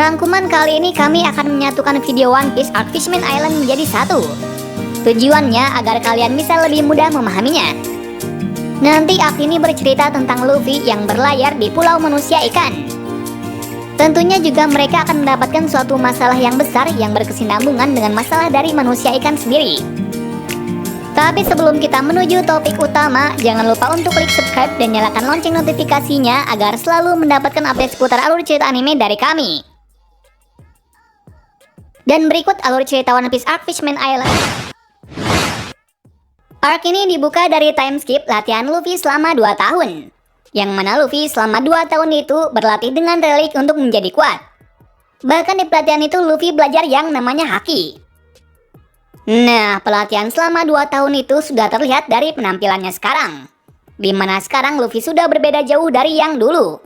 Rangkuman kali ini kami akan menyatukan video One Piece Arc Fishman Island menjadi satu. Tujuannya agar kalian bisa lebih mudah memahaminya. Nanti arc ini bercerita tentang Luffy yang berlayar di Pulau Manusia Ikan. Tentunya juga mereka akan mendapatkan suatu masalah yang besar yang berkesinambungan dengan masalah dari manusia ikan sendiri. Tapi sebelum kita menuju topik utama, jangan lupa untuk klik subscribe dan nyalakan lonceng notifikasinya agar selalu mendapatkan update seputar alur cerita anime dari kami. Dan berikut alur cerita One Piece Arc Fishman Island. Arc ini dibuka dari time skip latihan Luffy selama 2 tahun. Yang mana Luffy selama 2 tahun itu berlatih dengan relik untuk menjadi kuat. Bahkan di pelatihan itu Luffy belajar yang namanya Haki. Nah, pelatihan selama 2 tahun itu sudah terlihat dari penampilannya sekarang. Dimana sekarang Luffy sudah berbeda jauh dari yang dulu.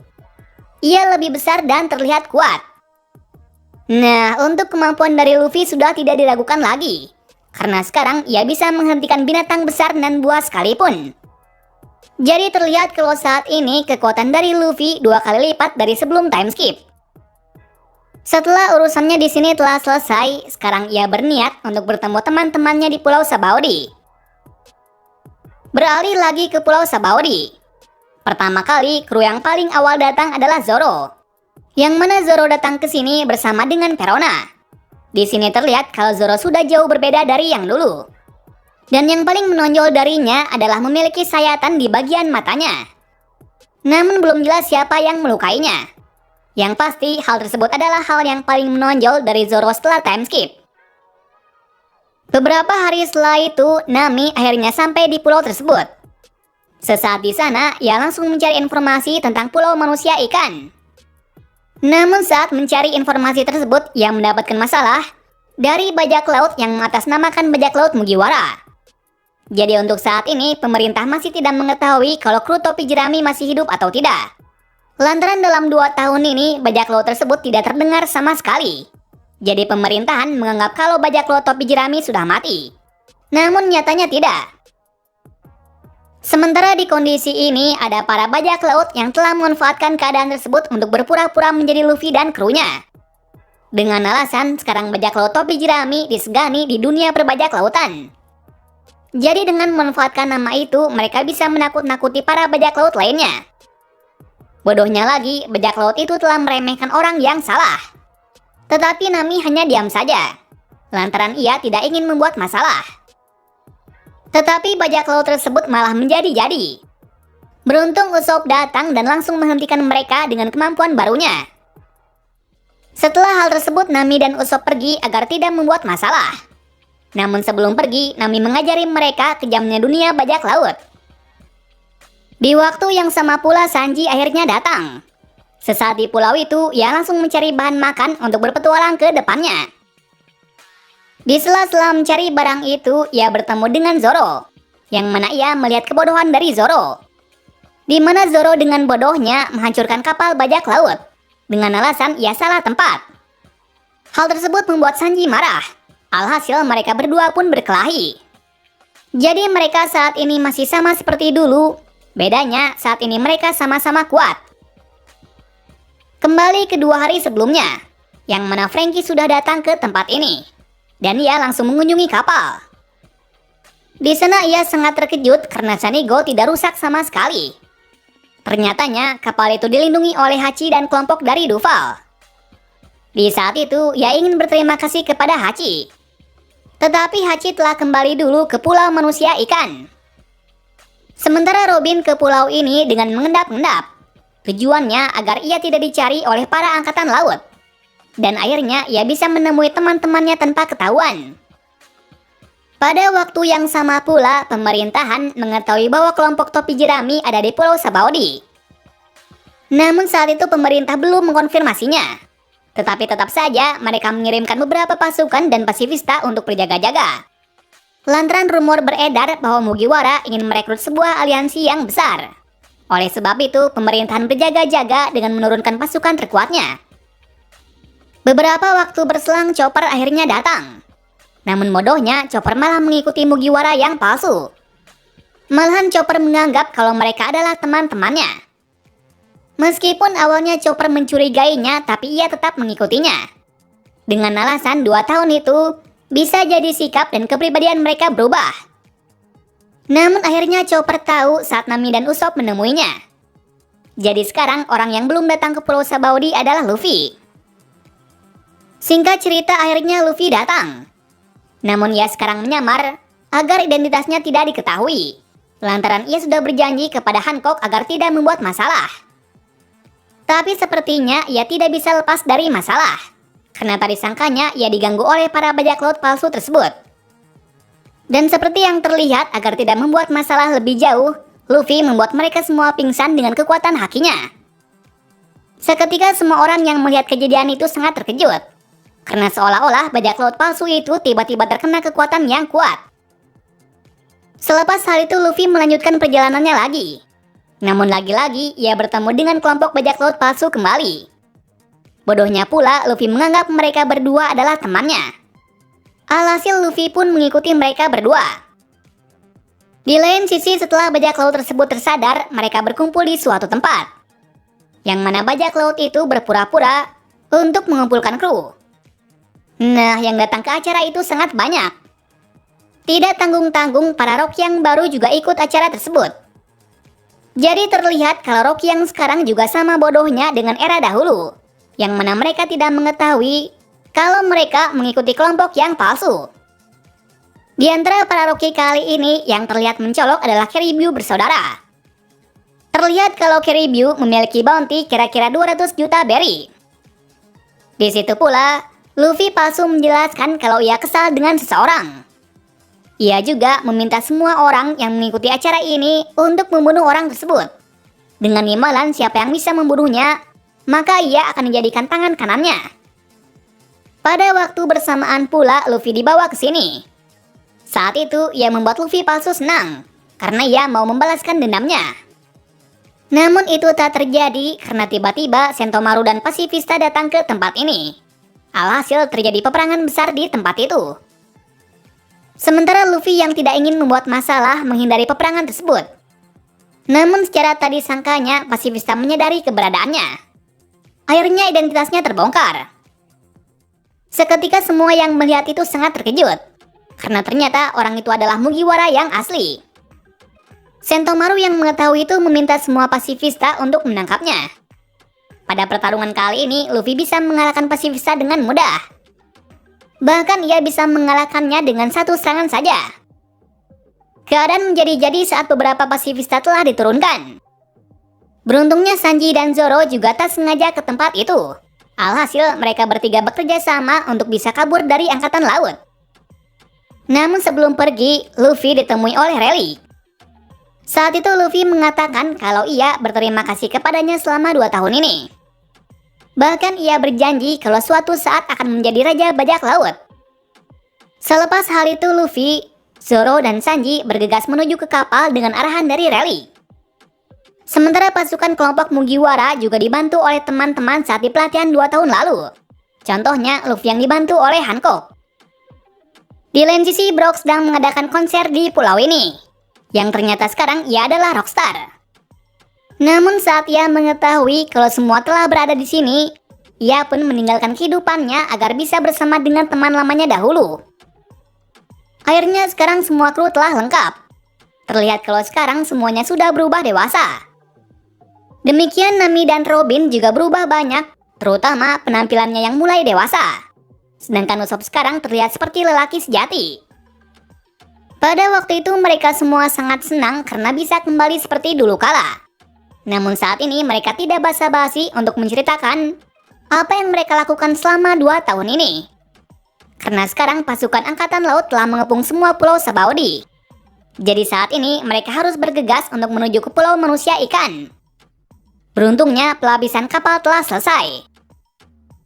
Ia lebih besar dan terlihat kuat. Nah, untuk kemampuan dari Luffy sudah tidak diragukan lagi. Karena sekarang ia bisa menghentikan binatang besar dan buah sekalipun. Jadi terlihat kalau saat ini kekuatan dari Luffy 2 kali lipat dari sebelum time skip. Setelah urusannya di sini telah selesai, sekarang ia berniat untuk bertemu teman-temannya di Pulau Sabaody. Beralih lagi ke Pulau Sabaody. Pertama kali, kru yang paling awal datang adalah Zoro. Yang mana Zoro datang ke sini bersama dengan Perona. Di sini terlihat kalau Zoro sudah jauh berbeda dari yang dulu. Dan yang paling menonjol darinya adalah memiliki sayatan di bagian matanya. Namun belum jelas siapa yang melukainya. Yang pasti hal tersebut adalah hal yang paling menonjol dari Zoro setelah time skip. Beberapa hari setelah itu, Nami akhirnya sampai di pulau tersebut. Sesaat di sana, ia langsung mencari informasi tentang Pulau Manusia Ikan. Namun saat mencari informasi tersebut, ia mendapatkan masalah dari bajak laut yang mengatasnamakan bajak laut Mugiwara. Jadi untuk saat ini, pemerintah masih tidak mengetahui kalau kru topi jerami masih hidup atau tidak. Lantaran dalam 2 tahun ini, bajak laut tersebut tidak terdengar sama sekali. Jadi pemerintahan menganggap kalau bajak laut topi jerami sudah mati. Namun nyatanya tidak. Sementara di kondisi ini, ada para bajak laut yang telah memanfaatkan keadaan tersebut untuk berpura-pura menjadi Luffy dan krunya. Dengan alasan sekarang bajak laut topi jerami disegani di dunia perbajak lautan. Jadi dengan memanfaatkan nama itu, mereka bisa menakut-nakuti para bajak laut lainnya. Bodohnya lagi, bajak laut itu telah meremehkan orang yang salah. Tetapi Nami hanya diam saja, lantaran ia tidak ingin membuat masalah. Tetapi bajak laut tersebut malah menjadi-jadi. Beruntung Usopp datang dan langsung menghentikan mereka dengan kemampuan barunya. Setelah hal tersebut, Nami dan Usopp pergi agar tidak membuat masalah. Namun sebelum pergi, Nami mengajari mereka kejamnya dunia bajak laut. Di waktu yang sama pula Sanji akhirnya datang. Sesaat di pulau itu, ia langsung mencari bahan makan untuk berpetualang ke depannya. Di sela-sela mencari barang itu, ia bertemu dengan Zoro. Yang mana ia melihat kebodohan dari Zoro. Di mana Zoro dengan bodohnya menghancurkan kapal bajak laut. Dengan alasan ia salah tempat. Hal tersebut membuat Sanji marah. Alhasil mereka berdua pun berkelahi. Jadi mereka saat ini masih sama seperti dulu. Bedanya saat ini mereka sama-sama kuat. Kembali ke 2 hari sebelumnya, yang mana Franky sudah datang ke tempat ini. Dan ia langsung mengunjungi kapal. Di sana ia sangat terkejut karena Sanigo tidak rusak sama sekali. Ternyatanya kapal itu dilindungi oleh Hachi dan kelompok dari Duval. Di saat itu ia ingin berterima kasih kepada Hachi. Tetapi Hachi telah kembali dulu ke Pulau Manusia Ikan. Sementara Robin ke pulau ini dengan mengendap-endap. Tujuannya agar ia tidak dicari oleh para angkatan laut. Dan akhirnya ia bisa menemui teman-temannya tanpa ketahuan. Pada waktu yang sama pula, pemerintahan mengetahui bahwa kelompok topi jerami ada di Pulau Sabaody. Namun saat itu pemerintah belum mengkonfirmasinya. Tetapi tetap saja mereka mengirimkan beberapa pasukan dan pasifista untuk berjaga-jaga. Lantaran rumor beredar bahwa Mugiwara ingin merekrut sebuah aliansi yang besar. Oleh sebab itu, pemerintahan berjaga-jaga dengan menurunkan pasukan terkuatnya. Beberapa waktu berselang, Chopper akhirnya datang. Namun bodohnya, Chopper malah mengikuti Mugiwara yang palsu. Malahan Chopper menganggap kalau mereka adalah teman-temannya. Meskipun awalnya Chopper mencurigainya, tapi ia tetap mengikutinya. Dengan alasan 2 tahun itu bisa jadi sikap dan kepribadian mereka berubah. Namun akhirnya Chopper tahu saat Nami dan Usopp menemuinya. Jadi sekarang orang yang belum datang ke Pulau Sabaudi adalah Luffy. Singkat cerita akhirnya Luffy datang. Namun ia sekarang menyamar agar identitasnya tidak diketahui. Lantaran ia sudah berjanji kepada Hancock agar tidak membuat masalah. Tapi sepertinya ia tidak bisa lepas dari masalah. Karena tadi sangkanya ia diganggu oleh para bajak laut palsu tersebut. Dan seperti yang terlihat agar tidak membuat masalah lebih jauh, Luffy membuat mereka semua pingsan dengan kekuatan hakinya. Seketika semua orang yang melihat kejadian itu sangat terkejut. Karena seolah-olah bajak laut palsu itu tiba-tiba terkena kekuatan yang kuat. Selepas hal itu Luffy melanjutkan perjalanannya lagi. Namun lagi-lagi ia bertemu dengan kelompok bajak laut palsu kembali. Bodohnya pula Luffy menganggap mereka berdua adalah temannya. Alhasil Luffy pun mengikuti mereka berdua. Di lain sisi setelah bajak laut tersebut tersadar, mereka berkumpul di suatu tempat. Yang mana bajak laut itu berpura-pura untuk mengumpulkan kru. Nah, yang datang ke acara itu sangat banyak. Tidak tanggung-tanggung para Rocky yang baru juga ikut acara tersebut. Jadi terlihat kalau Rocky yang sekarang juga sama bodohnya dengan era dahulu. Yang mana mereka tidak mengetahui kalau mereka mengikuti kelompok yang palsu. Di antara para Rocky kali ini yang terlihat mencolok adalah Caribou bersaudara. Terlihat kalau Caribou memiliki bounty kira-kira 200 juta berry. Di situ pula, Luffy palsu menjelaskan kalau ia kesal dengan seseorang. Ia juga meminta semua orang yang mengikuti acara ini untuk membunuh orang tersebut. Dengan imbalan siapa yang bisa membunuhnya, maka ia akan dijadikan tangan kanannya. Pada waktu bersamaan pula Luffy dibawa ke sini. Saat itu ia membuat Luffy palsu senang, karena ia mau membalaskan dendamnya. Namun itu tak terjadi karena tiba-tiba Sentomaru dan Pacifista datang ke tempat ini. Alhasil terjadi peperangan besar di tempat itu. Sementara Luffy yang tidak ingin membuat masalah menghindari peperangan tersebut. Namun secara tadi sangkanya Pacifista menyadari keberadaannya. Akhirnya identitasnya terbongkar. Seketika semua yang melihat itu sangat terkejut. Karena ternyata orang itu adalah Mugiwara yang asli. Sentomaru yang mengetahui itu meminta semua Pacifista untuk menangkapnya. Pada pertarungan kali ini, Luffy bisa mengalahkan Pacifista dengan mudah. Bahkan ia bisa mengalahkannya dengan satu serangan saja. Keadaan menjadi-jadi saat beberapa Pacifista telah diturunkan. Beruntungnya Sanji dan Zoro juga tak sengaja ke tempat itu. Alhasil mereka bertiga bekerja sama untuk bisa kabur dari angkatan laut. Namun sebelum pergi, Luffy ditemui oleh Rayleigh. Saat itu Luffy mengatakan kalau ia berterima kasih kepadanya selama 2 tahun ini. Bahkan ia berjanji kalau suatu saat akan menjadi raja bajak laut. Selepas hal itu Luffy, Zoro dan Sanji bergegas menuju ke kapal dengan arahan dari Rayleigh. Sementara pasukan kelompok Mugiwara juga dibantu oleh teman-teman saat di pelatihan 2 tahun lalu. Contohnya Luffy yang dibantu oleh Hancock. Di lain sisi, Brook sedang mengadakan konser di pulau ini, yang ternyata sekarang ia adalah rockstar. Namun saat ia mengetahui kalau semua telah berada di sini, ia pun meninggalkan kehidupannya agar bisa bersama dengan teman lamanya dahulu. Akhirnya sekarang semua kru telah lengkap. Terlihat kalau sekarang semuanya sudah berubah dewasa. Demikian Nami dan Robin juga berubah banyak, terutama penampilannya yang mulai dewasa. Sedangkan Usopp sekarang terlihat seperti lelaki sejati. Pada waktu itu mereka semua sangat senang karena bisa kembali seperti dulu kala. Namun saat ini mereka tidak basa-basi untuk menceritakan apa yang mereka lakukan selama 2 tahun ini. Karena sekarang pasukan angkatan laut telah mengepung semua pulau Sabaudi. Jadi saat ini mereka harus bergegas untuk menuju ke pulau manusia ikan. Beruntungnya pelapisan kapal telah selesai.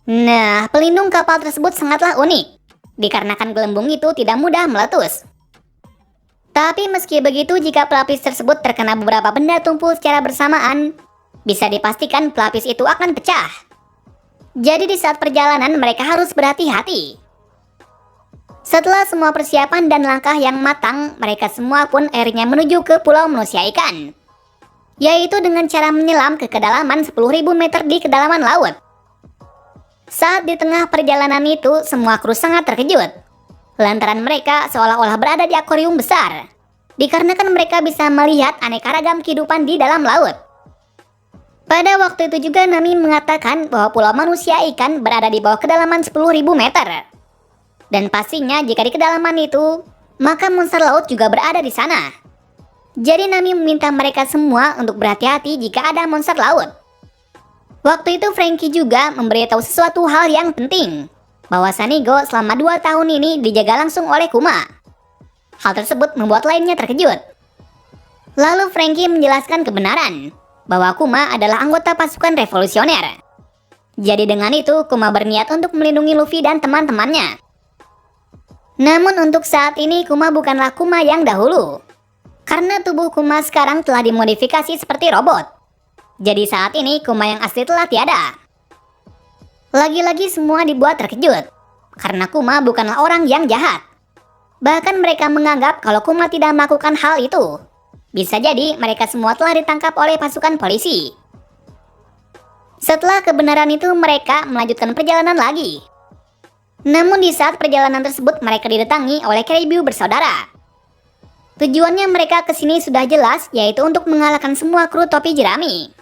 Nah, pelindung kapal tersebut sangatlah unik, dikarenakan gelembung itu tidak mudah meletus. Tapi meski begitu, jika pelapis tersebut terkena beberapa benda tumpul secara bersamaan, bisa dipastikan pelapis itu akan pecah. Jadi di saat perjalanan mereka harus berhati-hati. Setelah semua persiapan dan langkah yang matang, mereka semua pun akhirnya menuju ke pulau manusia ikan. yaitu dengan cara menyelam ke kedalaman 10.000 meter di kedalaman laut. Saat di tengah perjalanan itu, semua kru sangat terkejut, lantaran mereka seolah-olah berada di akuarium besar, dikarenakan mereka bisa melihat aneka ragam kehidupan di dalam laut. Pada waktu itu juga Nami mengatakan bahwa pulau manusia ikan berada di bawah kedalaman 10.000 meter. Dan pastinya jika di kedalaman itu, maka monster laut juga berada di sana. Jadi Nami meminta mereka semua untuk berhati-hati jika ada monster laut. Waktu itu Franky juga memberitahu sesuatu hal yang penting, bahwa Sanigo selama 2 tahun ini dijaga langsung oleh Kuma. Hal tersebut membuat lainnya terkejut. Lalu Franky menjelaskan kebenaran, bahwa Kuma adalah anggota pasukan revolusioner. Jadi dengan itu, Kuma berniat untuk melindungi Luffy dan teman-temannya. Namun untuk saat ini, Kuma bukanlah Kuma yang dahulu. Karena tubuh Kuma sekarang telah dimodifikasi seperti robot. Jadi saat ini, Kuma yang asli telah tiada. Lagi-lagi semua dibuat terkejut, karena Kuma bukanlah orang yang jahat. Bahkan mereka menganggap kalau Kuma tidak melakukan hal itu. Bisa jadi mereka semua telah ditangkap oleh pasukan polisi. Setelah kebenaran itu, mereka melanjutkan perjalanan lagi. Namun di saat perjalanan tersebut, mereka didatangi oleh Karibu bersaudara. Tujuannya mereka ke sini sudah jelas, yaitu untuk mengalahkan semua kru topi jerami.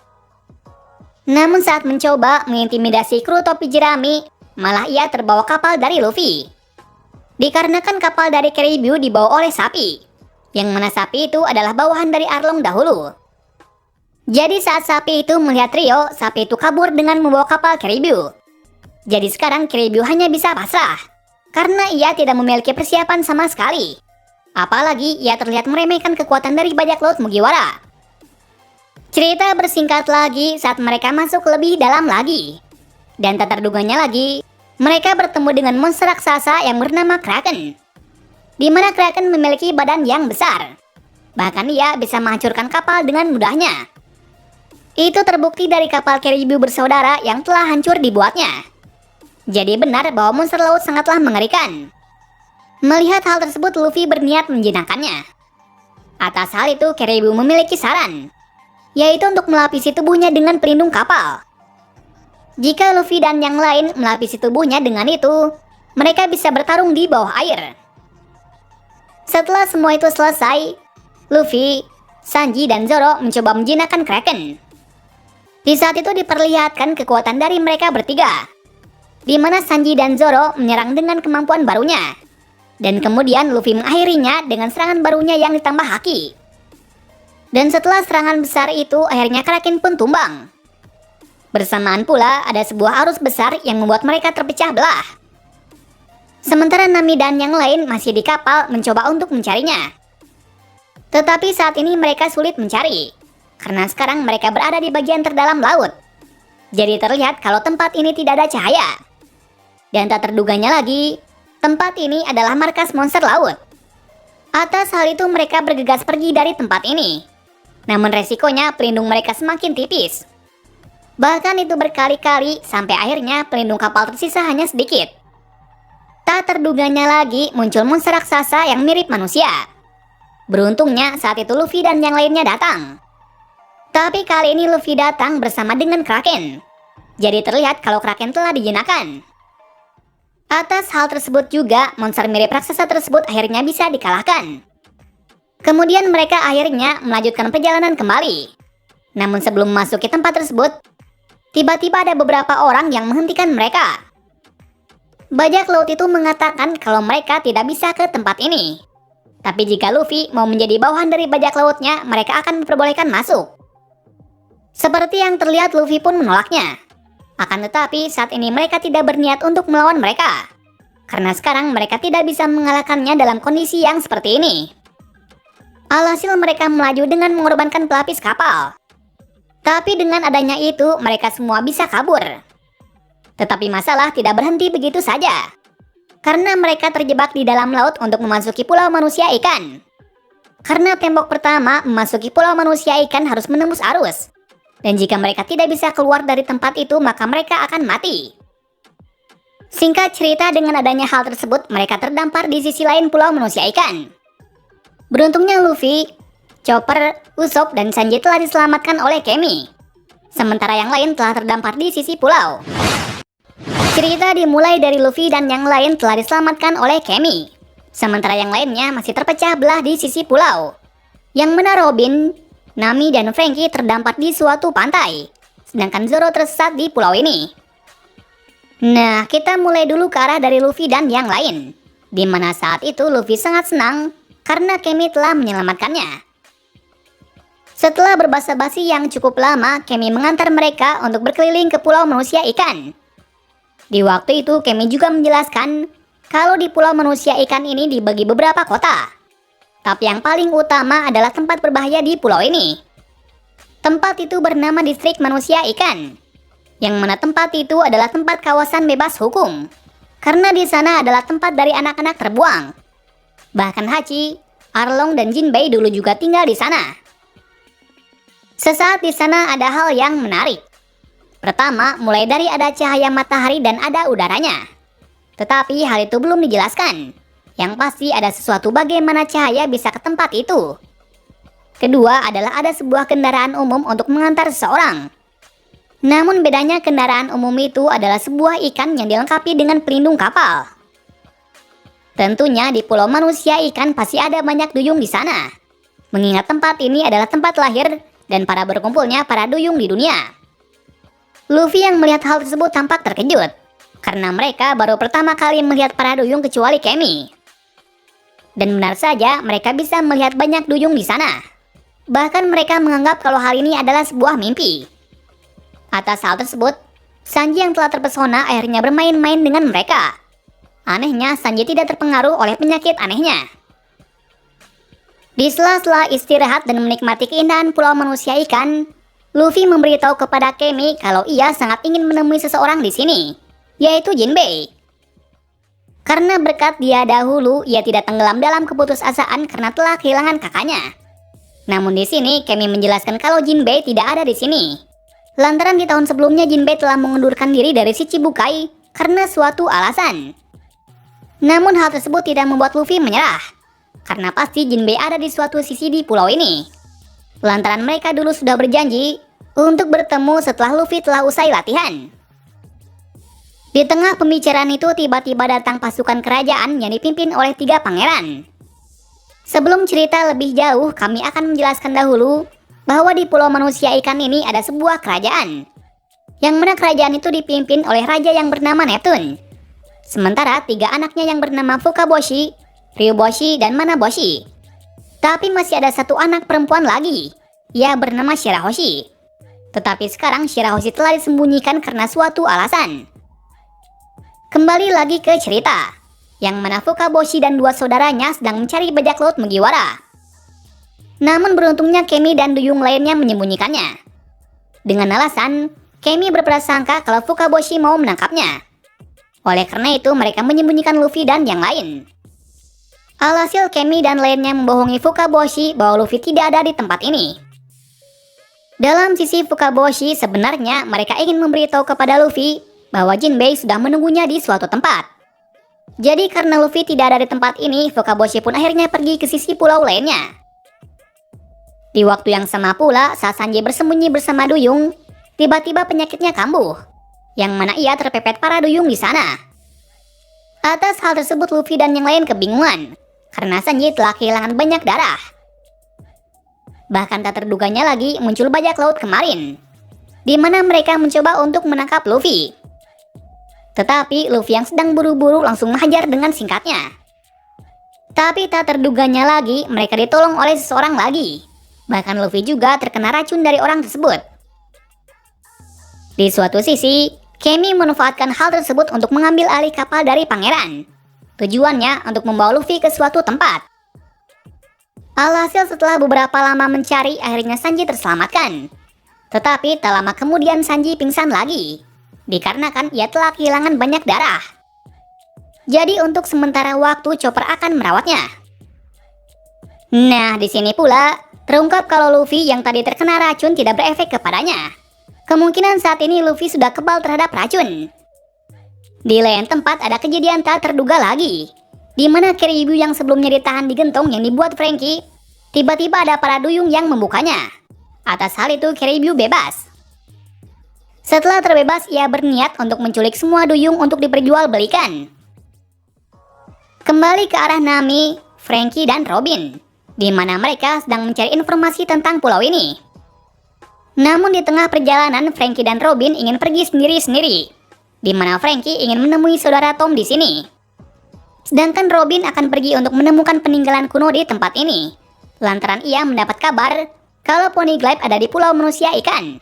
Namun saat mencoba mengintimidasi kru topi jerami, malah ia terbawa kapal dari Luffy. Dikarenakan kapal dari Karibu dibawa oleh sapi, yang mana sapi itu adalah bawahan dari Arlong dahulu. Jadi saat sapi itu melihat Rio, sapi itu kabur dengan membawa kapal Karibu. Jadi sekarang Karibu hanya bisa pasrah, karena ia tidak memiliki persiapan sama sekali. Apalagi ia terlihat meremehkan kekuatan dari bajak laut Mugiwara. Cerita bersingkat lagi saat mereka masuk lebih dalam lagi. Dan tak terduganya lagi, mereka bertemu dengan monster raksasa yang bernama Kraken. Di mana Kraken memiliki badan yang besar. Bahkan ia bisa menghancurkan kapal dengan mudahnya. Itu terbukti dari kapal Karibu bersaudara yang telah hancur dibuatnya. Jadi benar bahwa monster laut sangatlah mengerikan. Melihat hal tersebut, Luffy berniat menjinakkannya. Atas hal itu, Karibu memiliki saran, yaitu untuk melapisi tubuhnya dengan pelindung kapal. Jika Luffy dan yang lain melapisi tubuhnya dengan itu, mereka bisa bertarung di bawah air. Setelah semua itu selesai, Luffy, Sanji, dan Zoro mencoba menjinakkan Kraken. Di saat itu diperlihatkan kekuatan dari mereka bertiga, di mana Sanji dan Zoro menyerang dengan kemampuan barunya. Dan kemudian Luffy mengakhirinya dengan serangan barunya yang ditambah haki. Dan setelah serangan besar itu, akhirnya Kraken pun tumbang. Bersamaan pula ada sebuah arus besar yang membuat mereka terpecah belah. Sementara Nami dan yang lain masih di kapal mencoba untuk mencarinya. Tetapi saat ini mereka sulit mencari, karena sekarang mereka berada di bagian terdalam laut. Jadi terlihat kalau tempat ini tidak ada cahaya. Dan tak terduganya lagi, tempat ini adalah markas monster laut. Atas hal itu mereka bergegas pergi dari tempat ini. Namun resikonya pelindung mereka semakin tipis. Bahkan itu berkali-kali sampai akhirnya pelindung kapal tersisa hanya sedikit. Tak terduganya lagi muncul monster raksasa yang mirip manusia. Beruntungnya saat itu Luffy dan yang lainnya datang. Tapi kali ini Luffy datang bersama dengan Kraken. Jadi terlihat kalau Kraken telah dijinakkan. Atas hal tersebut juga, monster mirip raksasa tersebut akhirnya bisa dikalahkan. Kemudian mereka akhirnya melanjutkan perjalanan kembali. Namun sebelum memasuki tempat tersebut, tiba-tiba ada beberapa orang yang menghentikan mereka. Bajak laut itu mengatakan kalau mereka tidak bisa ke tempat ini. Tapi jika Luffy mau menjadi bawahan dari bajak lautnya, mereka akan diperbolehkan masuk. Seperti yang terlihat, Luffy pun menolaknya. Akan tetapi saat ini mereka tidak berniat untuk melawan mereka. Karena sekarang mereka tidak bisa mengalahkannya dalam kondisi yang seperti ini. Alhasil mereka melaju dengan mengorbankan pelapis kapal. Tapi dengan adanya itu, mereka semua bisa kabur. Tetapi masalah tidak berhenti begitu saja. Karena mereka terjebak di dalam laut untuk memasuki pulau manusia ikan. Karena tembok pertama memasuki pulau manusia ikan harus menembus arus. Dan jika mereka tidak bisa keluar dari tempat itu, maka mereka akan mati. Singkat cerita, dengan adanya hal tersebut, mereka terdampar di sisi lain pulau manusia ikan. Beruntungnya Luffy, Chopper, Usopp, dan Sanji telah diselamatkan oleh Kemi. Sementara yang lain telah terdampar di sisi pulau. Cerita dimulai dari Luffy dan yang lain telah diselamatkan oleh Kemi. Sementara yang lainnya masih terpecah belah di sisi pulau. Yang mana Robin, Nami, dan Franky terdampar di suatu pantai. Sedangkan Zoro tersesat di pulau ini. Nah, kita mulai dulu ke arah dari Luffy dan yang lain. Di mana saat itu Luffy sangat senang karena Kemi telah menyelamatkannya. Setelah berbasa-basi yang cukup lama, Kemi mengantar mereka untuk berkeliling ke Pulau Manusia Ikan. Di waktu itu, Kemi juga menjelaskan kalau di Pulau Manusia Ikan ini dibagi beberapa kota. Tapi yang paling utama adalah tempat berbahaya di pulau ini. Tempat itu bernama Distrik Manusia Ikan. Yang mana tempat itu adalah tempat kawasan bebas hukum. Karena di sana adalah tempat dari anak-anak terbuang. Bahkan Hachi, Arlong, dan Jinbei dulu juga tinggal di sana. Sesaat di sana ada hal yang menarik. Pertama, mulai dari ada cahaya matahari dan ada udaranya. Tetapi hal itu belum dijelaskan. Yang pasti ada sesuatu bagaimana cahaya bisa ke tempat itu. Kedua adalah ada sebuah kendaraan umum untuk mengantar seseorang. Namun bedanya kendaraan umum itu adalah sebuah ikan yang dilengkapi dengan pelindung kapal. Tentunya di Pulau Manusia Ikan pasti ada banyak duyung di sana. Mengingat tempat ini adalah tempat lahir dan para berkumpulnya para duyung di dunia. Luffy yang melihat hal tersebut tampak terkejut, karena mereka baru pertama kali melihat para duyung kecuali Kemi. Dan benar saja mereka bisa melihat banyak duyung di sana. Bahkan mereka menganggap kalau hal ini adalah sebuah mimpi. Atas hal tersebut, Sanji yang telah terpesona akhirnya bermain-main dengan mereka. Anehnya, Sanji tidak terpengaruh oleh penyakit anehnya. Di sela-sela istirahat dan menikmati keindahan Pulau Manusia Ikan, Luffy memberitahu kepada Kemi kalau ia sangat ingin menemui seseorang di sini, yaitu Jinbei. Karena berkat dia dahulu, ia tidak tenggelam dalam keputusasaan karena telah kehilangan kakaknya. Namun di sini, Kemi menjelaskan kalau Jinbei tidak ada di sini. Lantaran di tahun sebelumnya Jinbei telah mengundurkan diri dari Shichibukai karena suatu alasan. Namun hal tersebut tidak membuat Luffy menyerah. Karena pasti Jinbei ada di suatu sisi di pulau ini. Lantaran mereka dulu sudah berjanji untuk bertemu setelah Luffy telah usai latihan. Di tengah pembicaraan itu tiba-tiba datang pasukan kerajaan yang dipimpin oleh 3 pangeran. Sebelum cerita lebih jauh, kami akan menjelaskan dahulu bahwa di Pulau Manusia Ikan ini ada sebuah kerajaan. Yang mana kerajaan itu dipimpin oleh raja yang bernama Neptune. Sementara 3 anaknya yang bernama Fukaboshi, Ryuboshi, dan Manaboshi. Tapi masih ada 1 anak perempuan lagi. Ia bernama Shirahoshi. Tetapi sekarang Shirahoshi telah disembunyikan karena suatu alasan. Kembali lagi ke cerita. Yang mana Fukaboshi dan 2 saudaranya sedang mencari bajak laut Mugiwara. Namun beruntungnya Kemi dan duyung lainnya menyembunyikannya. Dengan alasan, Kemi berprasangka kalau Fukaboshi mau menangkapnya. Oleh karena itu mereka menyembunyikan Luffy dan yang lain. Alhasil Kemi dan lainnya membohongi Fukaboshi bahwa Luffy tidak ada di tempat ini. Dalam sisi Fukaboshi, sebenarnya mereka ingin memberitahu kepada Luffy bahwa Jinbei sudah menunggunya di suatu tempat. Jadi karena Luffy tidak ada di tempat ini, Fukaboshi pun akhirnya pergi ke sisi pulau lainnya. Di waktu yang sama pula, saat Sanji bersembunyi bersama duyung, tiba-tiba penyakitnya kambuh, yang mana ia terpepet para duyung di sana. Atas hal tersebut Luffy dan yang lain kebingungan, karena Sanji telah kehilangan banyak darah. Bahkan tak terduganya lagi muncul bajak laut kemarin, di mana mereka mencoba untuk menangkap Luffy. Tetapi Luffy yang sedang buru-buru langsung menghajar dengan singkatnya. Tapi tak terduganya lagi mereka ditolong oleh seseorang lagi. Bahkan Luffy juga terkena racun dari orang tersebut. Di suatu sisi, Kemi memanfaatkan hal tersebut untuk mengambil alih kapal dari pangeran. Tujuannya untuk membawa Luffy ke suatu tempat. Alhasil setelah beberapa lama mencari, akhirnya Sanji terselamatkan. Tetapi tak lama kemudian Sanji pingsan lagi, dikarenakan ia telah kehilangan banyak darah. Jadi untuk sementara waktu Chopper akan merawatnya. Nah, di sini pula terungkap kalau Luffy yang tadi terkena racun tidak berefek kepadanya. Kemungkinan saat ini Luffy sudah kebal terhadap racun. Di lain tempat ada kejadian tak terduga lagi, di mana Kiribu yang sebelumnya ditahan di gentong yang dibuat Franky, Tiba-tiba ada para duyung yang membukanya. Atas hal itu, Kiribyu bebas. Setelah terbebas, ia berniat untuk menculik semua duyung untuk diperjualbelikan. Kembali ke arah Nami, Frankie dan Robin, di mana mereka sedang mencari informasi tentang pulau ini. Namun di tengah perjalanan, Frankie dan Robin ingin pergi sendiri-sendiri, di mana Frankie ingin menemui saudara Tom di sini. Sedangkan Robin akan pergi untuk menemukan peninggalan kuno di tempat ini, lantaran ia mendapat kabar kalau Poneglyph ada di pulau manusia ikan.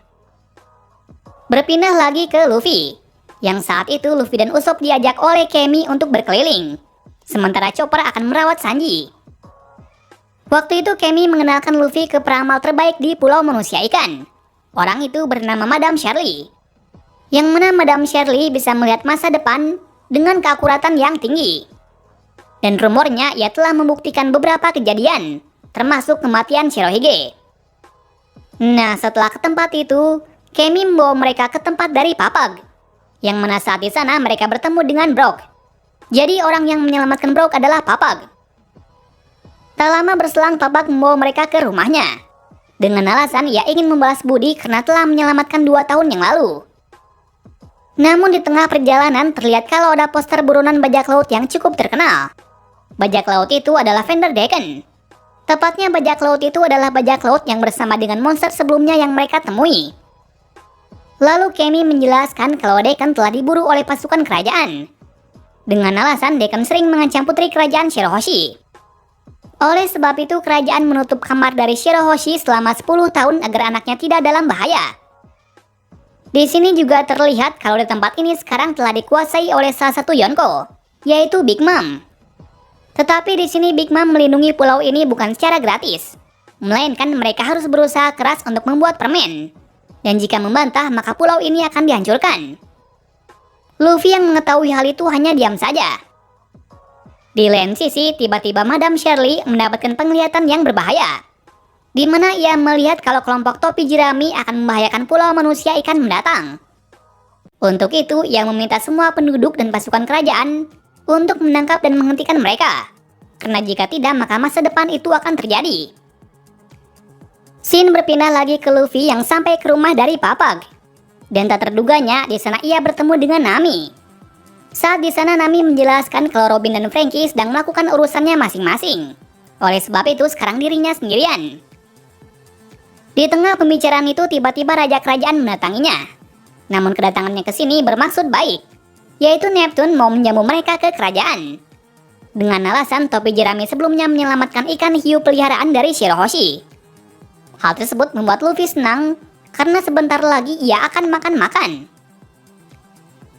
Berpindah lagi ke Luffy, yang saat itu Luffy dan Usopp diajak oleh Kemi untuk berkeliling, sementara Chopper akan merawat Sanji. Waktu itu Kemi mengenalkan Luffy ke peramal terbaik di pulau manusia ikan. Orang itu bernama Madame Shirley, yang mana Madame Shirley bisa melihat masa depan dengan keakuratan yang tinggi. Dan rumornya ia telah membuktikan beberapa kejadian, termasuk kematian Shirohige. Nah, setelah ke tempat itu, Kemi membawa mereka ke tempat dari Papag, yang mana saat di sana mereka bertemu dengan Brook. Jadi orang yang menyelamatkan Brook adalah Papag. Tak lama berselang, Papag membawa mereka ke rumahnya, dengan alasan ia ingin membalas budi karena telah menyelamatkan 2 tahun yang lalu. Namun di tengah perjalanan terlihat kalau ada poster buronan bajak laut yang cukup terkenal. Bajak laut itu adalah Vanderdecken. Tepatnya bajak laut itu adalah bajak laut yang bersama dengan monster sebelumnya yang mereka temui. Lalu Kemi menjelaskan kalau Decken telah diburu oleh pasukan kerajaan, dengan alasan Decken sering mengancam putri kerajaan Shirahoshi. Oleh sebab itu kerajaan menutup kamar dari Shirahoshi selama 10 tahun agar anaknya tidak dalam bahaya. Di sini juga terlihat kalau di tempat ini sekarang telah dikuasai oleh salah satu Yonko, yaitu Big Mom. Tetapi di sini Big Mom melindungi pulau ini bukan secara gratis, melainkan mereka harus berusaha keras untuk membuat permen. Dan jika membantah, maka pulau ini akan dihancurkan. Luffy yang mengetahui hal itu hanya diam saja. Di lain sisi, tiba-tiba Madame Shirley mendapatkan penglihatan yang berbahaya, di mana ia melihat kalau kelompok topi jerami akan membahayakan pulau manusia ikan mendatang. Untuk itu, ia meminta semua penduduk dan pasukan kerajaan untuk menangkap dan menghentikan mereka, karena jika tidak, maka masa depan itu akan terjadi. Shin berpindah lagi ke Luffy yang sampai ke rumah dari Papag. Dan tak terduganya, di sana ia bertemu dengan Nami. Saat di sana Nami menjelaskan kalau Robin dan Frankie sedang melakukan urusannya masing-masing. Oleh sebab itu sekarang dirinya sendirian. Di tengah pembicaraan itu tiba-tiba raja kerajaan mendatanginya. Namun kedatangannya ke sini bermaksud baik, yaitu Neptune mau menjamu mereka ke kerajaan. Dengan alasan topi jerami sebelumnya menyelamatkan ikan hiu peliharaan dari Shirahoshi. Hal tersebut membuat Luffy senang, karena sebentar lagi ia akan makan-makan.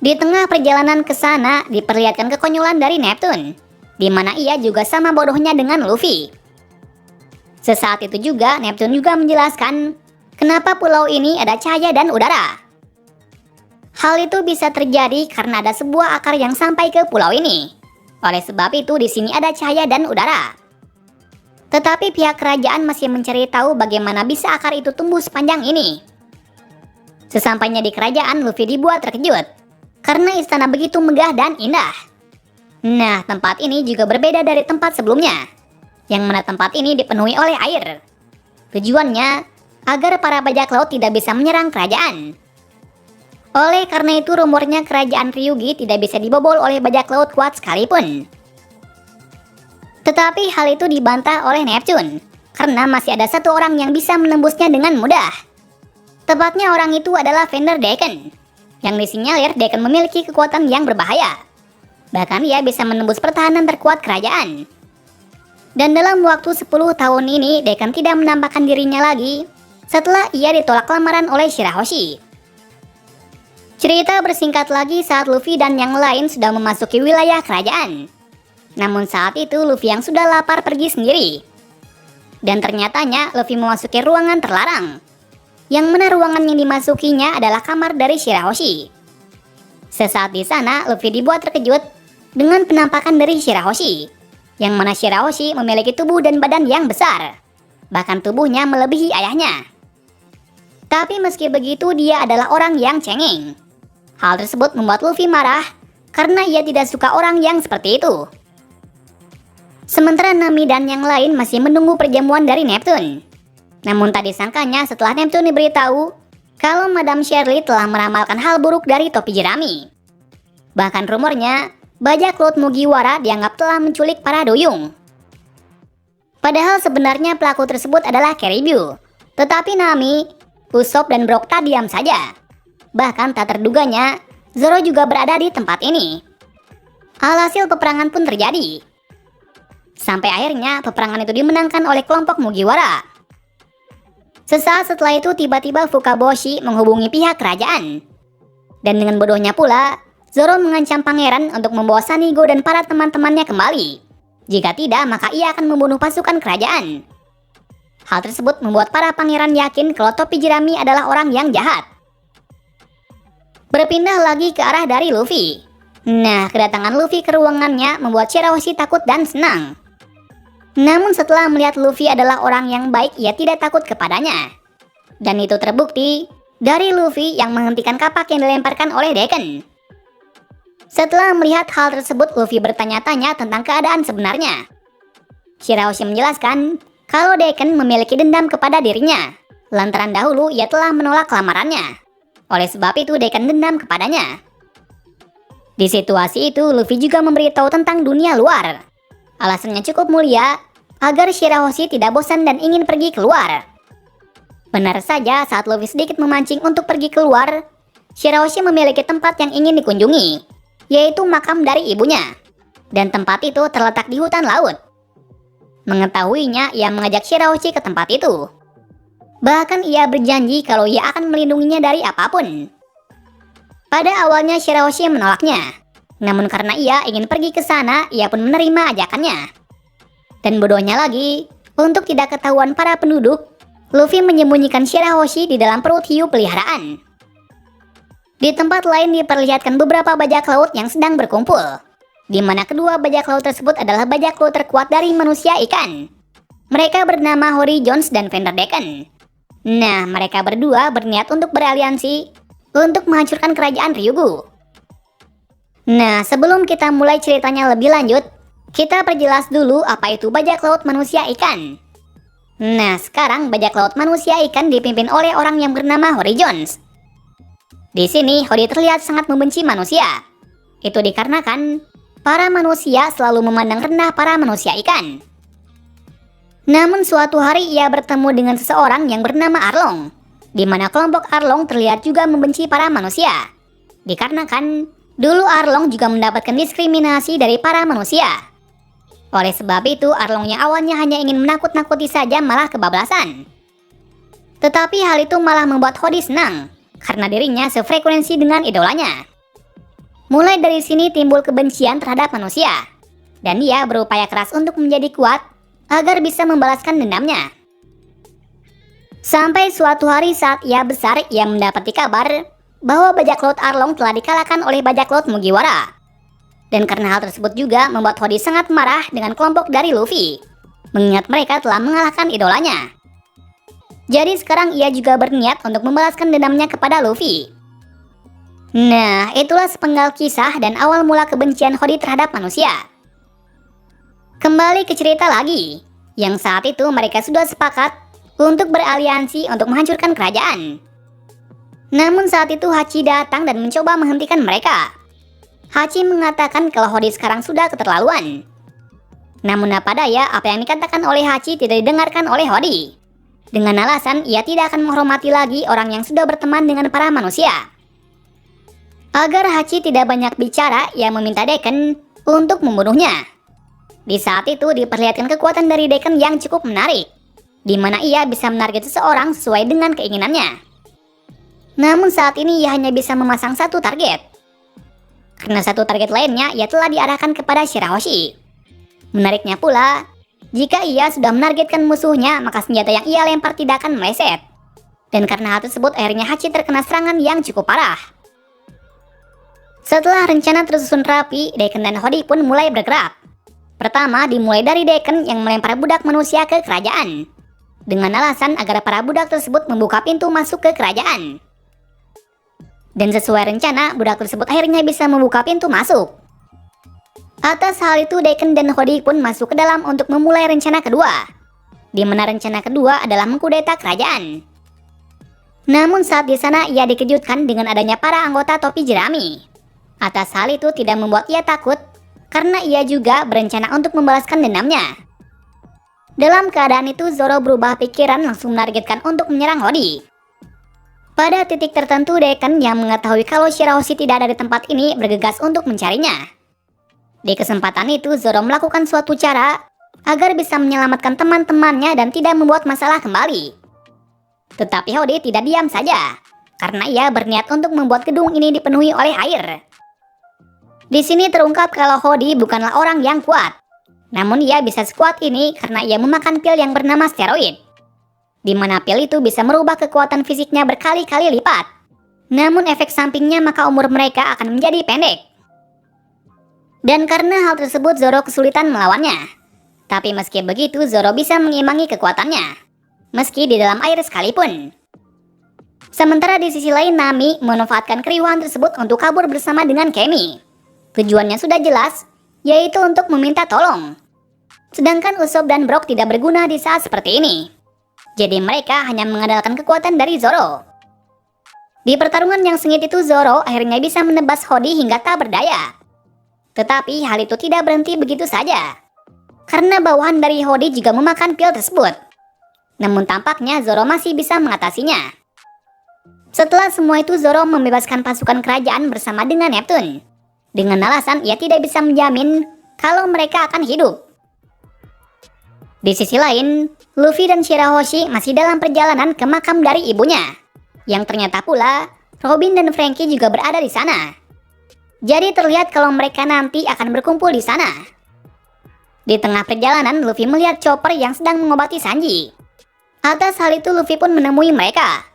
Di tengah perjalanan ke sana, diperlihatkan kekonyolan dari Neptune, di mana ia juga sama bodohnya dengan Luffy. Sesaat itu juga, Neptune juga menjelaskan kenapa pulau ini ada cahaya dan udara. Hal itu bisa terjadi karena ada sebuah akar yang sampai ke pulau ini. Oleh sebab itu, di sini ada cahaya dan udara. Tetapi pihak kerajaan masih mencari tahu bagaimana bisa akar itu tumbuh sepanjang ini. Sesampainya di kerajaan, Luffy dibuat terkejut, karena istana begitu megah dan indah. Nah, tempat ini juga berbeda dari tempat sebelumnya, yang mana tempat ini dipenuhi oleh air. Tujuannya, agar para bajak laut tidak bisa menyerang kerajaan. Oleh karena itu, rumornya kerajaan Ryugi tidak bisa dibobol oleh bajak laut kuat sekalipun. Tetapi hal itu dibantah oleh Neptune, karena masih ada satu orang yang bisa menembusnya dengan mudah. Tepatnya orang itu adalah Vanderdecken, yang disinyalir Decken memiliki kekuatan yang berbahaya. Bahkan ia bisa menembus pertahanan terkuat kerajaan. Dan dalam waktu 10 tahun ini, Decken tidak menampakkan dirinya lagi setelah ia ditolak lamaran oleh Shirahoshi. Cerita bersingkat lagi saat Luffy dan yang lain sudah memasuki wilayah kerajaan. Namun saat itu Luffy yang sudah lapar pergi sendiri. Dan ternyatanya Luffy memasuki ruangan terlarang, yang mana ruangan yang dimasukinya adalah kamar dari Shirahoshi. Sesaat di sana, Luffy dibuat terkejut dengan penampakan dari Shirahoshi, yang mana Shirahoshi memiliki tubuh dan badan yang besar. Bahkan tubuhnya melebihi ayahnya. Tapi meski begitu, dia adalah orang yang cengeng. Hal tersebut membuat Luffy marah, karena ia tidak suka orang yang seperti itu. Sementara Nami dan yang lain masih menunggu perjamuan dari Neptune. Namun tak disangkanya setelah Neptune diberitahu kalau Madame Shirley telah meramalkan hal buruk dari topi jerami. Bahkan rumornya, bajak laut Mugiwara dianggap telah menculik para duyung. Padahal sebenarnya pelaku tersebut adalah Caribou. Tetapi Nami, Usopp dan Brock tak diam saja. Bahkan tak terduganya, Zoro juga berada di tempat ini. Alhasil peperangan pun terjadi. Sampai akhirnya peperangan itu dimenangkan oleh kelompok Mugiwara. Sesaat setelah itu tiba-tiba Fukaboshi menghubungi pihak kerajaan. Dan dengan bodohnya pula, Zoro mengancam pangeran untuk membawa Sanigo dan para teman-temannya kembali. Jika tidak, maka ia akan membunuh pasukan kerajaan. Hal tersebut membuat para pangeran yakin kalau topi jerami adalah orang yang jahat. Berpindah lagi ke arah dari Luffy. Nah, kedatangan Luffy ke ruangannya membuat Shirahoshi takut dan senang. Namun setelah melihat Luffy adalah orang yang baik, ia tidak takut kepadanya. Dan itu terbukti dari Luffy yang menghentikan kapak yang dilemparkan oleh Decken. Setelah melihat hal tersebut, Luffy bertanya-tanya tentang keadaan sebenarnya. Shirahoshi menjelaskan kalau Decken memiliki dendam kepada dirinya, lantaran dahulu ia telah menolak lamarannya. Oleh sebab itu Decken dendam kepadanya. Di situasi itu, Luffy juga memberitahu tentang dunia luar. Alasannya cukup mulia, agar Shirahoshi tidak bosan dan ingin pergi keluar. Benar saja, saat Luffy sedikit memancing untuk pergi keluar, Shirahoshi memiliki tempat yang ingin dikunjungi, yaitu makam dari ibunya. Dan tempat itu terletak di hutan laut. Mengetahuinya, ia mengajak Shirahoshi ke tempat itu. Bahkan ia berjanji kalau ia akan melindunginya dari apapun. Pada awalnya Shirahoshi menolaknya. Namun karena ia ingin pergi ke sana, ia pun menerima ajakannya. Dan bodohnya lagi, untuk tidak ketahuan para penduduk, Luffy menyembunyikan Shirahoshi di dalam perut hiu peliharaan. Di tempat lain diperlihatkan beberapa bajak laut yang sedang berkumpul, di mana kedua bajak laut tersebut adalah bajak laut terkuat dari manusia ikan. Mereka bernama Hori Jones dan Vanderdecken. Nah, mereka berdua berniat untuk beraliansi untuk menghancurkan kerajaan Ryugu. Nah, sebelum kita mulai ceritanya lebih lanjut, kita perjelas dulu apa itu bajak laut manusia ikan. Nah, sekarang bajak laut manusia ikan dipimpin oleh orang yang bernama Hori Jones. Di sini, Hori terlihat sangat membenci manusia. Itu dikarenakan para manusia selalu memandang rendah para manusia ikan. Namun suatu hari ia bertemu dengan seseorang yang bernama Arlong, di mana kelompok Arlong terlihat juga membenci para manusia. Dikarenakan dulu Arlong juga mendapatkan diskriminasi dari para manusia. Oleh sebab itu, Arlong yang awalnya hanya ingin menakut-nakuti saja malah kebablasan. Tetapi hal itu malah membuat Hori senang, karena dirinya sefrekuensi dengan idolanya. Mulai dari sini timbul kebencian terhadap manusia, dan dia berupaya keras untuk menjadi kuat agar bisa membalaskan dendamnya. Sampai suatu hari saat ia besar, ia mendapati kabar bahwa bajak laut Arlong telah dikalahkan oleh bajak laut Mugiwara. Dan karena hal tersebut juga membuat Hori sangat marah dengan kelompok dari Luffy, mengingat mereka telah mengalahkan idolanya. Jadi sekarang ia juga berniat untuk membalaskan dendamnya kepada Luffy. Nah, itulah sepenggal kisah dan awal mula kebencian Hori terhadap manusia. Kembali ke cerita lagi, yang saat itu mereka sudah sepakat untuk beraliansi untuk menghancurkan kerajaan. Namun saat itu Hachi datang dan mencoba menghentikan mereka. Hachi mengatakan kalau Hori sekarang sudah keterlaluan. Namun apa daya, apa yang dikatakan oleh Hachi tidak didengarkan oleh Hori. Dengan alasan ia tidak akan menghormati lagi orang yang sudah berteman dengan para manusia. Agar Hachi tidak banyak bicara, ia meminta Decken untuk membunuhnya. Di saat itu diperlihatkan kekuatan dari Decken yang cukup menarik, di mana ia bisa menarget seseorang sesuai dengan keinginannya. Namun saat ini ia hanya bisa memasang satu target, karena satu target lainnya ia telah diarahkan kepada Shirahoshi. Menariknya pula, jika ia sudah menargetkan musuhnya, maka senjata yang ia lempar tidak akan meleset. Dan karena hal tersebut, akhirnya Hachi terkena serangan yang cukup parah. Setelah rencana tersusun rapi, Decken dan Hori pun mulai bergerak. Pertama, dimulai dari Decken yang melempar budak manusia ke kerajaan, dengan alasan agar para budak tersebut membuka pintu masuk ke kerajaan. Dan sesuai rencana, budak tersebut akhirnya bisa membuka pintu masuk. Atas hal itu, Daken dan Hody pun masuk ke dalam untuk memulai rencana kedua, di mana rencana kedua adalah mengkudeta kerajaan. Namun saat di sana ia dikejutkan dengan adanya para anggota topi jerami. Atas hal itu tidak membuat ia takut, karena ia juga berencana untuk membalaskan dendamnya. Dalam keadaan itu, Zoro berubah pikiran langsung menargetkan untuk menyerang Hody. Pada titik tertentu, Daken yang mengetahui kalau Shirahoshi tidak ada di tempat ini bergegas untuk mencarinya. Di kesempatan itu, Zoro melakukan suatu cara agar bisa menyelamatkan teman-temannya dan tidak membuat masalah kembali. Tetapi Hody tidak diam saja, karena ia berniat untuk membuat gedung ini dipenuhi oleh air. Di sini terungkap kalau Hody bukanlah orang yang kuat, namun ia bisa sekuat ini karena ia memakan pil yang bernama steroid, di mana pil itu bisa merubah kekuatan fisiknya berkali-kali lipat. Namun efek sampingnya maka umur mereka akan menjadi pendek. Dan karena hal tersebut Zoro kesulitan melawannya. Tapi meski begitu Zoro bisa mengimbangi kekuatannya, meski di dalam air sekalipun. Sementara di sisi lain Nami memanfaatkan keriuhan tersebut untuk kabur bersama dengan Kemi. Tujuannya sudah jelas, yaitu untuk meminta tolong. Sedangkan Usopp dan Brook tidak berguna di saat seperti ini. Jadi mereka hanya mengandalkan kekuatan dari Zoro. Di pertarungan yang sengit itu Zoro akhirnya bisa menebas Hody hingga tak berdaya. Tetapi hal itu tidak berhenti begitu saja, karena bawahan dari Hody juga memakan pil tersebut. Namun tampaknya Zoro masih bisa mengatasinya. Setelah semua itu Zoro membebaskan pasukan kerajaan bersama dengan Neptune, dengan alasan ia tidak bisa menjamin kalau mereka akan hidup. Di sisi lain, Luffy dan Shirahoshi masih dalam perjalanan ke makam dari ibunya, yang ternyata pula Robin dan Franky juga berada di sana. Jadi terlihat kalau mereka nanti akan berkumpul di sana. Di tengah perjalanan, Luffy melihat Chopper yang sedang mengobati Sanji. Atas hal itu Luffy pun menemui mereka.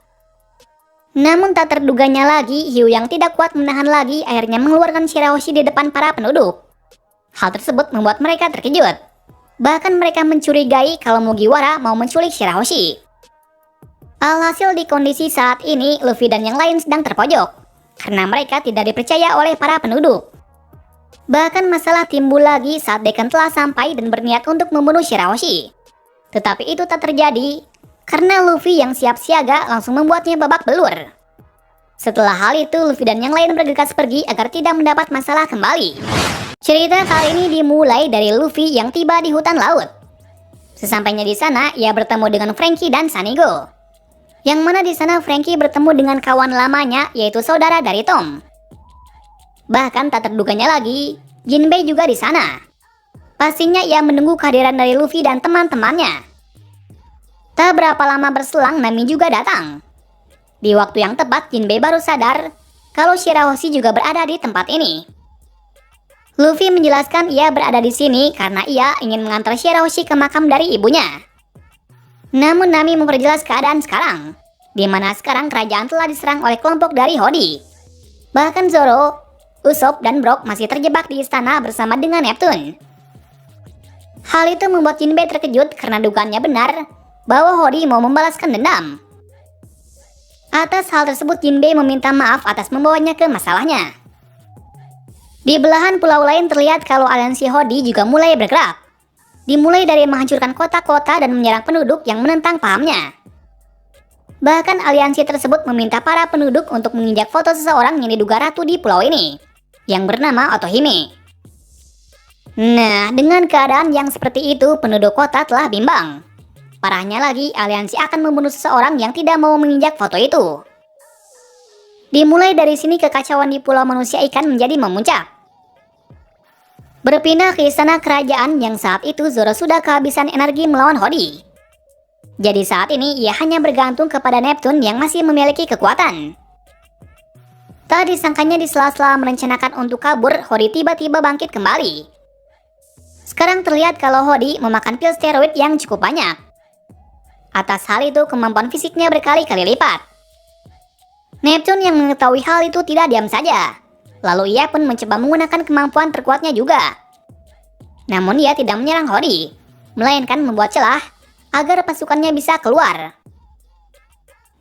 Namun tak terduganya lagi, Hiu yang tidak kuat menahan lagi akhirnya mengeluarkan Shirahoshi di depan para penduduk. Hal tersebut membuat mereka terkejut. Bahkan mereka mencurigai kalau Mugiwara mau menculik Shirahoshi. Alhasil di kondisi saat ini, Luffy dan yang lain sedang terpojok, karena mereka tidak dipercaya oleh para penduduk. Bahkan masalah timbul lagi saat Daken telah sampai dan berniat untuk membunuh Shirahoshi. Tetapi itu tak terjadi, karena Luffy yang siap siaga langsung membuatnya babak belur. Setelah hal itu, Luffy dan yang lain bergegas pergi agar tidak mendapat masalah kembali. Cerita kali ini dimulai dari Luffy yang tiba di hutan laut. Sesampainya di sana, ia bertemu dengan Franky dan Sanigo. Yang mana di sana Franky bertemu dengan kawan lamanya, yaitu saudara dari Tom. Bahkan tak terduganya lagi, Jinbei juga di sana. Pastinya ia menunggu kehadiran dari Luffy dan teman-temannya. Tak berapa lama berselang, Nami juga datang. Di waktu yang tepat, Jinbei baru sadar kalau Shirahoshi juga berada di tempat ini. Luffy menjelaskan ia berada di sini karena ia ingin mengantar Shirahoshi ke makam dari ibunya. Namun Nami memperjelas keadaan sekarang, di mana sekarang kerajaan telah diserang oleh kelompok dari Hody. Bahkan Zoro, Usopp, dan Brook masih terjebak di istana bersama dengan Neptune. Hal itu membuat Jinbei terkejut karena dugaannya benar bahwa Hody mau membalaskan dendam. Atas hal tersebut Jinbei meminta maaf atas membawanya ke masalahnya. Di belahan pulau lain terlihat kalau aliansi Hody juga mulai bergerak. Dimulai dari menghancurkan kota-kota dan menyerang penduduk yang menentang pahamnya. Bahkan aliansi tersebut meminta para penduduk untuk menginjak foto seseorang yang diduga ratu di pulau ini, yang bernama Otohime. Nah, dengan keadaan yang seperti itu, penduduk kota telah bimbang. Parahnya lagi, aliansi akan membunuh seseorang yang tidak mau menginjak foto itu. Dimulai dari sini, kekacauan di pulau manusia ikan menjadi memuncak. Berpindah ke istana kerajaan yang saat itu Zoro sudah kehabisan energi melawan Hody. Jadi saat ini ia hanya bergantung kepada Neptune yang masih memiliki kekuatan. Tak disangkanya di sela-sela merencanakan untuk kabur, Hody tiba-tiba bangkit kembali. Sekarang terlihat kalau Hody memakan pil steroid yang cukup banyak. Atas hal itu kemampuan fisiknya berkali-kali lipat. Neptune yang mengetahui hal itu tidak diam saja. Lalu ia pun mencoba menggunakan kemampuan terkuatnya juga. Namun ia tidak menyerang Hody, melainkan membuat celah agar pasukannya bisa keluar.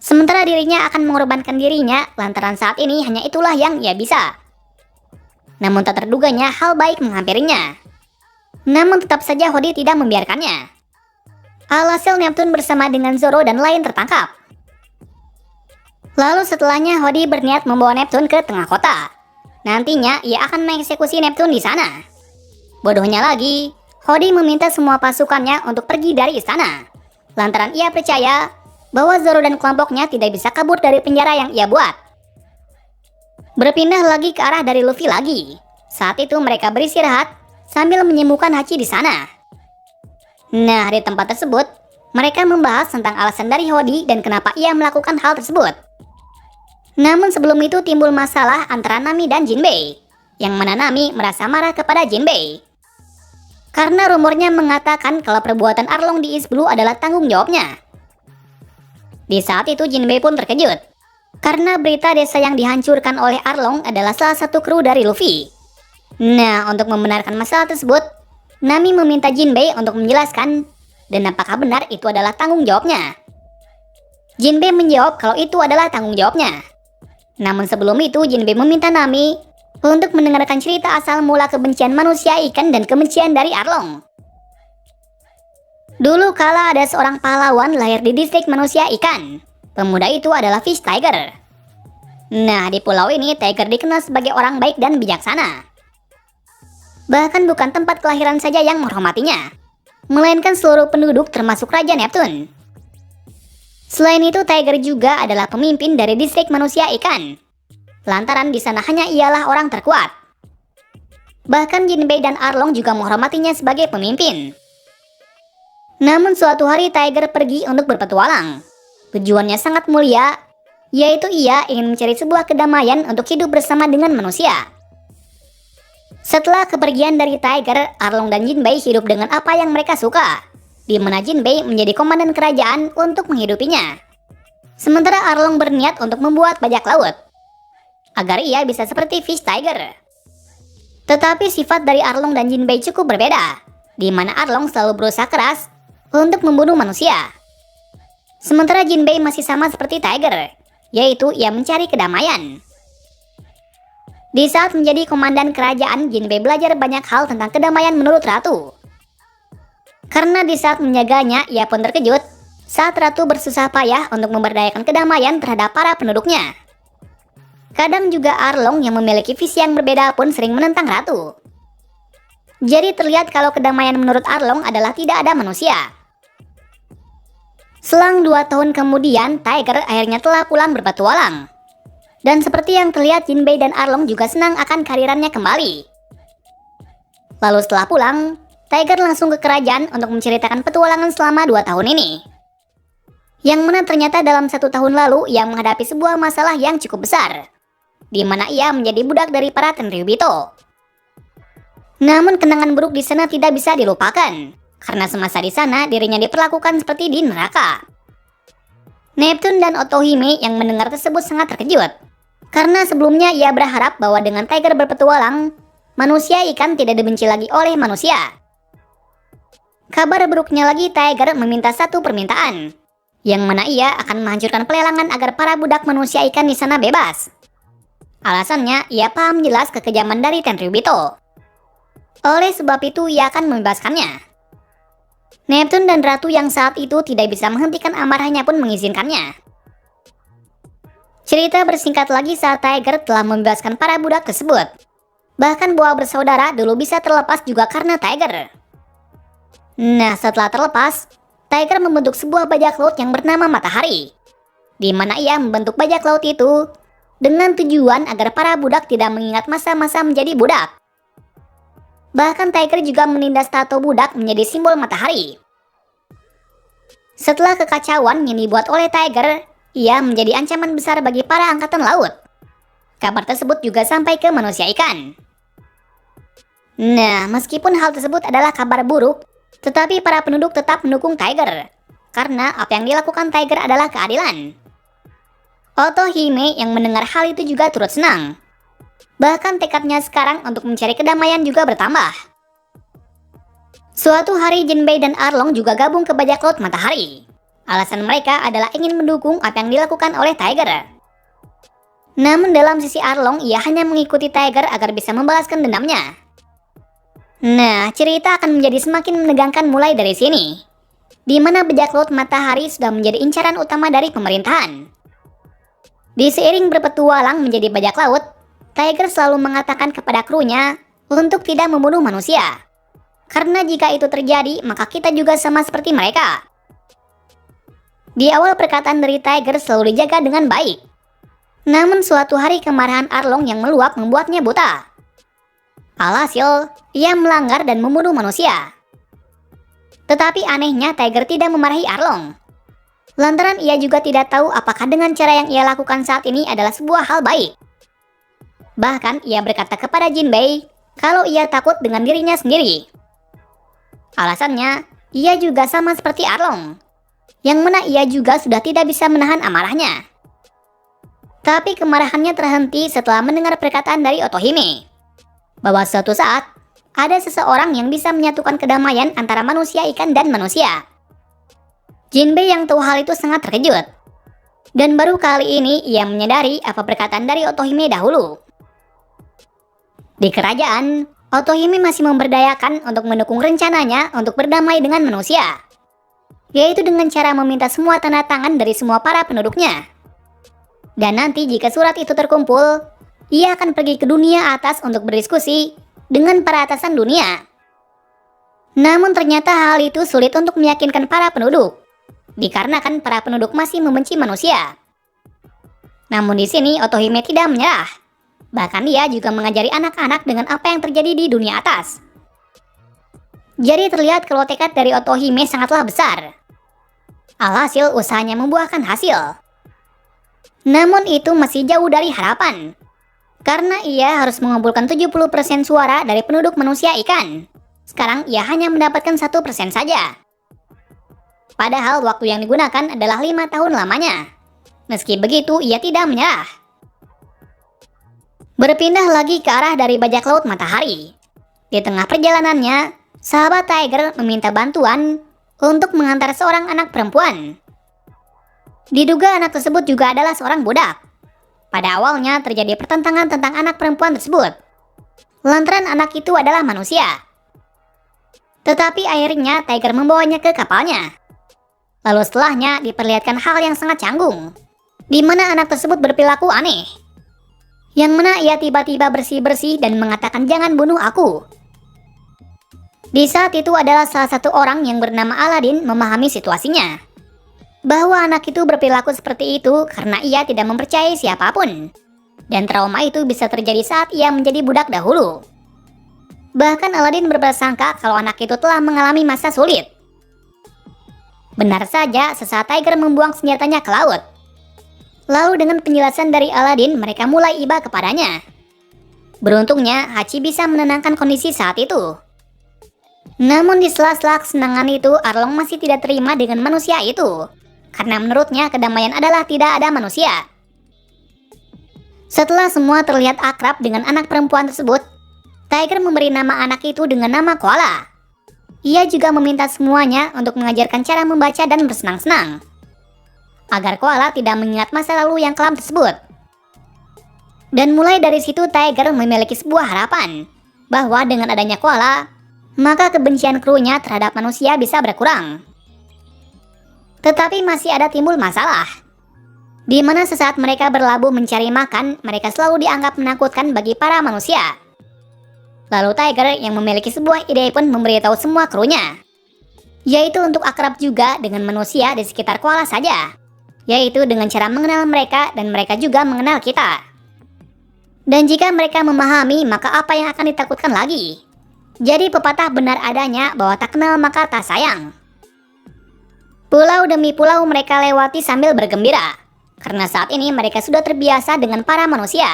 Sementara dirinya akan mengorbankan dirinya lantaran saat ini hanya itulah yang ia bisa. Namun tak terduganya hal baik menghampirinya. Namun tetap saja Hody tidak membiarkannya. Alhasil Neptune bersama dengan Zoro dan lain tertangkap. Lalu setelahnya Hody berniat membawa Neptune ke tengah kota. Nantinya ia akan mengeksekusi Neptune di sana. Bodohnya lagi, Hody meminta semua pasukannya untuk pergi dari istana. Lantaran ia percaya bahwa Zoro dan kelompoknya tidak bisa kabur dari penjara yang ia buat. Berpindah lagi ke arah dari Luffy lagi. Saat itu mereka beristirahat sambil menyembuhkan Hachi di sana. Nah, di tempat tersebut, mereka membahas tentang alasan dari Hody dan kenapa ia melakukan hal tersebut. Namun sebelum itu timbul masalah antara Nami dan Jinbei, yang mana Nami merasa marah kepada Jinbei. Karena rumornya mengatakan kalau perbuatan Arlong di East Blue adalah tanggung jawabnya. Di saat itu Jinbei pun terkejut. Karena berita desa yang dihancurkan oleh Arlong adalah salah satu kru dari Luffy. Nah, untuk membenarkan masalah tersebut, Nami meminta Jinbei untuk menjelaskan dan apakah benar itu adalah tanggung jawabnya. Jinbei menjawab kalau itu adalah tanggung jawabnya. Namun sebelum itu Jinbei meminta Nami untuk mendengarkan cerita asal mula kebencian manusia ikan dan kebencian dari Arlong. Dulu kala ada seorang pahlawan lahir di distrik manusia ikan. Pemuda itu adalah Fish Tiger. Nah, di pulau ini Tiger dikenal sebagai orang baik dan bijaksana. Bahkan bukan tempat kelahiran saja yang menghormatinya, melainkan seluruh penduduk termasuk Raja Neptune. Selain itu Tiger juga adalah pemimpin dari distrik manusia ikan. Lantaran di sana hanya ialah orang terkuat. Bahkan Jinbei dan Arlong juga menghormatinya sebagai pemimpin. Namun suatu hari Tiger pergi untuk berpetualang. Tujuannya sangat mulia, yaitu ia ingin mencari sebuah kedamaian untuk hidup bersama dengan manusia. Setelah kepergian dari Tiger, Arlong dan Jinbei hidup dengan apa yang mereka suka, di mana Jinbei menjadi komandan kerajaan untuk menghidupinya. Sementara Arlong berniat untuk membuat bajak laut, agar ia bisa seperti Fish Tiger. Tetapi sifat dari Arlong dan Jinbei cukup berbeda, di mana Arlong selalu berusaha keras untuk membunuh manusia. Sementara Jinbei masih sama seperti Tiger, yaitu ia mencari kedamaian. Di saat menjadi komandan kerajaan, Jinbei belajar banyak hal tentang kedamaian menurut Ratu. Karena di saat menjaganya, ia pun terkejut saat Ratu bersusah payah untuk memberdayakan kedamaian terhadap para penduduknya. Kadang juga Arlong yang memiliki visi yang berbeda pun sering menentang Ratu. Jadi terlihat kalau kedamaian menurut Arlong adalah tidak ada manusia. Selang 2 tahun kemudian, Tiger akhirnya telah pulang berpetualang. Dan seperti yang terlihat, Jinbei dan Arlong juga senang akan kehadirannya kembali. Lalu setelah pulang, Tiger langsung ke kerajaan untuk menceritakan petualangan selama 2 tahun ini. Yang mana ternyata dalam 1 tahun lalu, ia menghadapi sebuah masalah yang cukup besar, di mana ia menjadi budak dari para Tenryubito. Namun kenangan buruk di sana tidak bisa dilupakan. Karena semasa di sana dirinya diperlakukan seperti di neraka. Neptune dan Otohime yang mendengar tersebut sangat terkejut. Karena sebelumnya ia berharap bahwa dengan Tiger berpetualang, manusia ikan tidak dibenci lagi oleh manusia. Kabar buruknya lagi, Tiger meminta satu permintaan, yang mana ia akan menghancurkan pelelangan agar para budak manusia ikan di sana bebas. Alasannya, ia paham jelas kekejaman dari Tenryubito. Oleh sebab itu ia akan membebaskannya. Neptune dan Ratu yang saat itu tidak bisa menghentikan amarahnya pun mengizinkannya. Cerita bersingkat lagi saat Tiger telah membebaskan para budak tersebut. Bahkan buah bersaudara dulu bisa terlepas juga karena Tiger. Nah, setelah terlepas, Tiger membentuk sebuah bajak laut yang bernama Matahari, di mana ia membentuk bajak laut itu dengan tujuan agar para budak tidak mengingat masa-masa menjadi budak. Bahkan Tiger juga menindas tato budak menjadi simbol matahari. Setelah kekacauan yang dibuat oleh Tiger, ia menjadi ancaman besar bagi para angkatan laut. Kabar tersebut juga sampai ke manusia ikan. Nah, meskipun hal tersebut adalah kabar buruk, tetapi para penduduk tetap mendukung Tiger, karena apa yang dilakukan Tiger adalah keadilan. Otohime yang mendengar hal itu juga turut senang. Bahkan tekadnya sekarang untuk mencari kedamaian juga bertambah. Suatu hari Jinbei dan Arlong juga gabung ke bajak laut Matahari. Alasan mereka adalah ingin mendukung apa yang dilakukan oleh Tiger. Namun dalam sisi Arlong, ia hanya mengikuti Tiger agar bisa membalaskan dendamnya. Nah, cerita akan menjadi semakin menegangkan mulai dari sini, di mana bajak laut Matahari sudah menjadi incaran utama dari pemerintahan. Di seiring berpetualang menjadi bajak laut, Tiger selalu mengatakan kepada krunya untuk tidak membunuh manusia. Karena jika itu terjadi, maka kita juga sama seperti mereka. Di awal perkataan dari Tiger selalu dijaga dengan baik. Namun suatu hari kemarahan Arlong yang meluap membuatnya buta. Alhasil, ia melanggar dan membunuh manusia. Tetapi anehnya Tiger tidak memarahi Arlong. Lantaran ia juga tidak tahu apakah dengan cara yang ia lakukan saat ini adalah sebuah hal baik. Bahkan ia berkata kepada Jinbei kalau ia takut dengan dirinya sendiri. Alasannya, ia juga sama seperti Arlong, yang mana ia juga sudah tidak bisa menahan amarahnya. Tapi kemarahannya terhenti setelah mendengar perkataan dari Otohime, bahwa suatu saat ada seseorang yang bisa menyatukan kedamaian antara manusia ikan dan manusia. Jinbei yang tahu hal itu sangat terkejut. Dan baru kali ini ia menyadari apa perkataan dari Otohime dahulu. Di kerajaan, Otohime masih memberdayakan untuk mendukung rencananya untuk berdamai dengan manusia, yaitu dengan cara meminta semua tanda tangan dari semua para penduduknya. Dan nanti jika surat itu terkumpul, ia akan pergi ke dunia atas untuk berdiskusi dengan para atasan dunia. Namun ternyata hal itu sulit untuk meyakinkan para penduduk, dikarenakan para penduduk masih membenci manusia. Namun di sini Otohime tidak menyerah. Bahkan dia juga mengajari anak-anak dengan apa yang terjadi di dunia atas. Jadi terlihat kalau tekad dari Otohime sangatlah besar. Alhasil usahanya membuahkan hasil. Namun itu masih jauh dari harapan. Karena ia harus mengumpulkan 70% suara dari penduduk manusia ikan. Sekarang ia hanya mendapatkan 1% saja. Padahal waktu yang digunakan adalah 5 tahun lamanya. Meski begitu, ia tidak menyerah. Berpindah lagi ke arah dari bajak laut Matahari. Di tengah perjalanannya, sahabat Tiger meminta bantuan untuk mengantar seorang anak perempuan. Diduga anak tersebut juga adalah seorang budak. Pada awalnya terjadi pertentangan tentang anak perempuan tersebut, lantaran anak itu adalah manusia. Tetapi akhirnya Tiger membawanya ke kapalnya. Lalu setelahnya diperlihatkan hal yang sangat canggung, di mana anak tersebut berperilaku aneh. Yang mana ia tiba-tiba bersih-bersih dan mengatakan jangan bunuh aku. Di saat itu adalah salah satu orang yang bernama Aladin memahami situasinya, bahwa anak itu berperilaku seperti itu karena ia tidak mempercayai siapapun. Dan trauma itu bisa terjadi saat ia menjadi budak dahulu. Bahkan Aladin berprasangka kalau anak itu telah mengalami masa sulit. Benar saja, sesaat Tiger membuang senjatanya ke laut. Lalu dengan penjelasan dari Aladin, mereka mulai iba kepadanya. Beruntungnya, Hachi bisa menenangkan kondisi saat itu. Namun di sela-sela kesenangan itu, Arlong masih tidak terima dengan manusia itu. Karena menurutnya kedamaian adalah tidak ada manusia. Setelah semua terlihat akrab dengan anak perempuan tersebut, Tiger memberi nama anak itu dengan nama Koala. Ia juga meminta semuanya untuk mengajarkan cara membaca dan bersenang-senang, agar Koala tidak mengingat masa lalu yang kelam tersebut. Dan mulai dari situ Tiger memiliki sebuah harapan, bahwa dengan adanya Koala, maka kebencian krunya terhadap manusia bisa berkurang. Tetapi masih ada timbul masalah, di mana sesaat mereka berlabuh mencari makan, mereka selalu dianggap menakutkan bagi para manusia. Lalu Tiger yang memiliki sebuah ide pun memberitahu semua krunya, yaitu untuk akrab juga dengan manusia di sekitar Koala saja, yaitu dengan cara mengenal mereka dan mereka juga mengenal kita. Dan jika mereka memahami, maka apa yang akan ditakutkan lagi? Jadi pepatah benar adanya bahwa tak kenal maka tak sayang. Pulau demi pulau mereka lewati sambil bergembira, karena saat ini mereka sudah terbiasa dengan para manusia.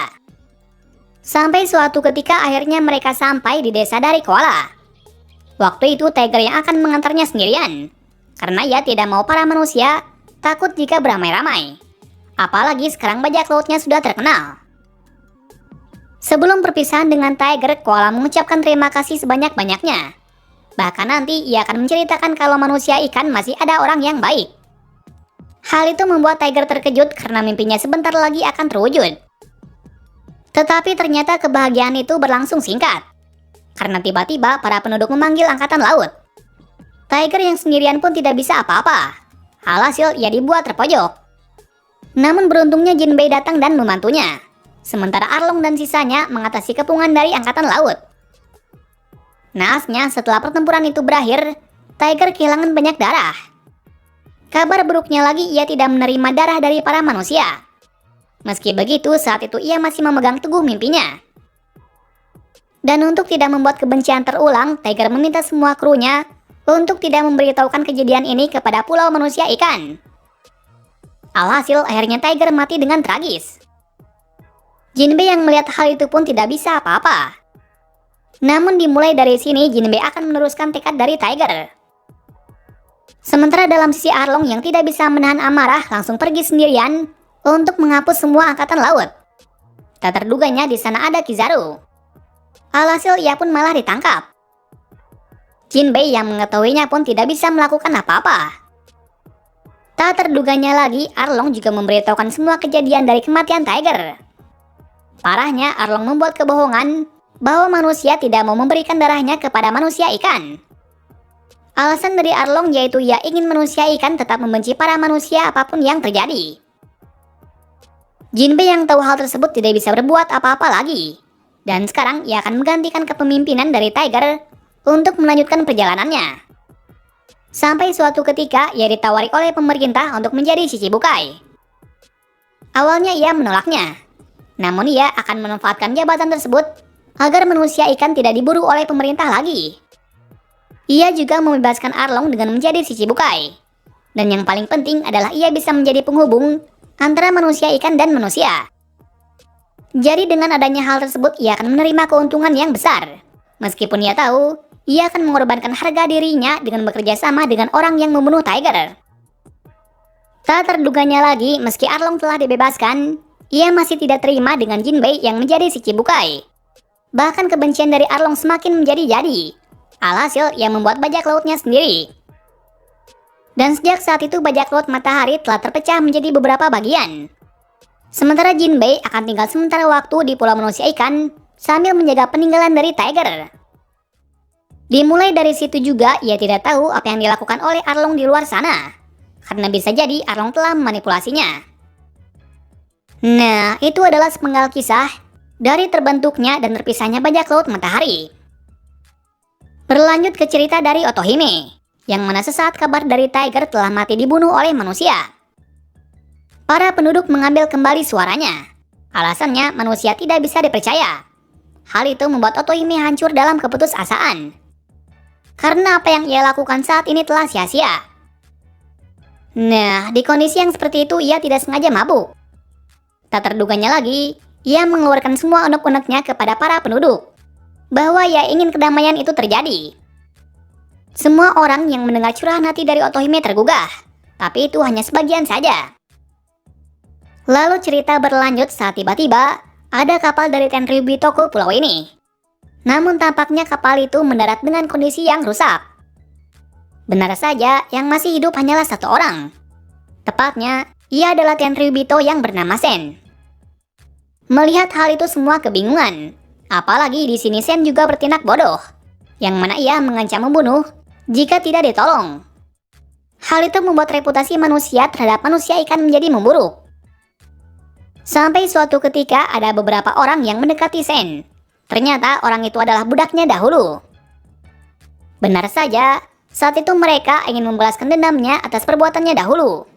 Sampai suatu ketika akhirnya mereka sampai di desa dari Koala. Waktu itu Tiger yang akan mengantarnya sendirian, karena ia tidak mau para manusia takut jika beramai-ramai. Apalagi sekarang bajak lautnya sudah terkenal. Sebelum perpisahan dengan Tiger, Koala mengucapkan terima kasih sebanyak-banyaknya. Bahkan nanti ia akan menceritakan kalau manusia ikan masih ada orang yang baik. Hal itu membuat Tiger terkejut karena mimpinya sebentar lagi akan terwujud. Tetapi ternyata kebahagiaan itu berlangsung singkat. Karena tiba-tiba para penduduk memanggil angkatan laut. Tiger yang sendirian pun tidak bisa apa-apa. Alhasil ia dibuat terpojok. Namun beruntungnya Jinbei datang dan membantunya. Sementara Arlong dan sisanya mengatasi kepungan dari angkatan laut. Naasnya setelah pertempuran itu berakhir, Tiger kehilangan banyak darah. Kabar buruknya lagi, ia tidak menerima darah dari para manusia. Meski begitu, saat itu ia masih memegang teguh mimpinya. Dan untuk tidak membuat kebencian terulang, Tiger meminta semua krunya untuk tidak memberitahukan kejadian ini kepada Pulau Manusia Ikan. Alhasil, akhirnya Tiger mati dengan tragis. Jinbei yang melihat hal itu pun tidak bisa apa-apa. Namun dimulai dari sini, Jinbei akan meneruskan tekad dari Tiger. Sementara dalam sisi Arlong yang tidak bisa menahan amarah langsung pergi sendirian untuk menghapus semua angkatan laut. Tak terduganya di sana ada Kizaru. Alhasil ia pun malah ditangkap. Jinbei yang mengetahuinya pun tidak bisa melakukan apa-apa. Tak terduganya lagi, Arlong juga memberitahukan semua kejadian dari kematian Tiger. Parahnya, Arlong membuat kebohongan bahwa manusia tidak mau memberikan darahnya kepada manusia ikan. Alasan dari Arlong yaitu ia ingin manusia ikan tetap membenci para manusia apapun yang terjadi. Jinbei yang tahu hal tersebut tidak bisa berbuat apa-apa lagi. Dan sekarang ia akan menggantikan kepemimpinan dari Tiger untuk melanjutkan perjalanannya. Sampai suatu ketika ia ditawari oleh pemerintah untuk menjadi Shichibukai. Awalnya ia menolaknya. Namun ia akan memanfaatkan jabatan tersebut agar manusia ikan tidak diburu oleh pemerintah lagi. Ia juga membebaskan Arlong dengan menjadi Shichibukai. Dan yang paling penting adalah ia bisa menjadi penghubung antara manusia ikan dan manusia. Jadi dengan adanya hal tersebut ia akan menerima keuntungan yang besar. Meskipun ia tahu, ia akan mengorbankan harga dirinya dengan bekerja sama dengan orang yang membunuh Tiger. Tak terduganya lagi, meski Arlong telah dibebaskan, ia masih tidak terima dengan Jinbei yang menjadi Shichibukai. Bahkan kebencian dari Arlong semakin menjadi-jadi. Alhasil, ia membuat bajak lautnya sendiri. Dan sejak saat itu bajak laut matahari telah terpecah menjadi beberapa bagian. Sementara Jinbei akan tinggal sementara waktu di Pulau Manusia Ikan sambil menjaga peninggalan dari Tiger. Dimulai dari situ juga ia tidak tahu apa yang dilakukan oleh Arlong di luar sana. Karena bisa jadi Arlong telah memanipulasinya. Nah, itu adalah sepenggal kisah dari terbentuknya dan terpisahnya bajak laut matahari. Berlanjut ke cerita dari Otohime, yang mana sesaat kabar dari Tiger telah mati dibunuh oleh manusia. Para penduduk mengambil kembali suaranya. Alasannya manusia tidak bisa dipercaya. Hal itu membuat Otohime hancur dalam keputusasaan. Karena apa yang ia lakukan saat ini telah sia-sia. Nah, di kondisi yang seperti itu ia tidak sengaja mabuk. Tak terduganya lagi, ia mengeluarkan semua unek-uneknya kepada para penduduk. Bahwa ia ingin kedamaian itu terjadi. Semua orang yang mendengar curahan hati dari Otohime tergugah, tapi itu hanya sebagian saja. Lalu cerita berlanjut saat tiba-tiba ada kapal dari Tenryubi Toko pulau ini. Namun tampaknya kapal itu mendarat dengan kondisi yang rusak. Benar saja, yang masih hidup hanyalah satu orang. Tepatnya, ia adalah Tenryubito yang bernama Sen. Melihat hal itu semua kebingungan. Apalagi di sini Sen juga bertindak bodoh, yang mana ia mengancam membunuh jika tidak ditolong. Hal itu membuat reputasi manusia terhadap manusia ikan menjadi memburuk. Sampai suatu ketika ada beberapa orang yang mendekati Sen. Ternyata orang itu adalah budaknya dahulu. Benar saja, saat itu mereka ingin membalaskan dendamnya atas perbuatannya dahulu.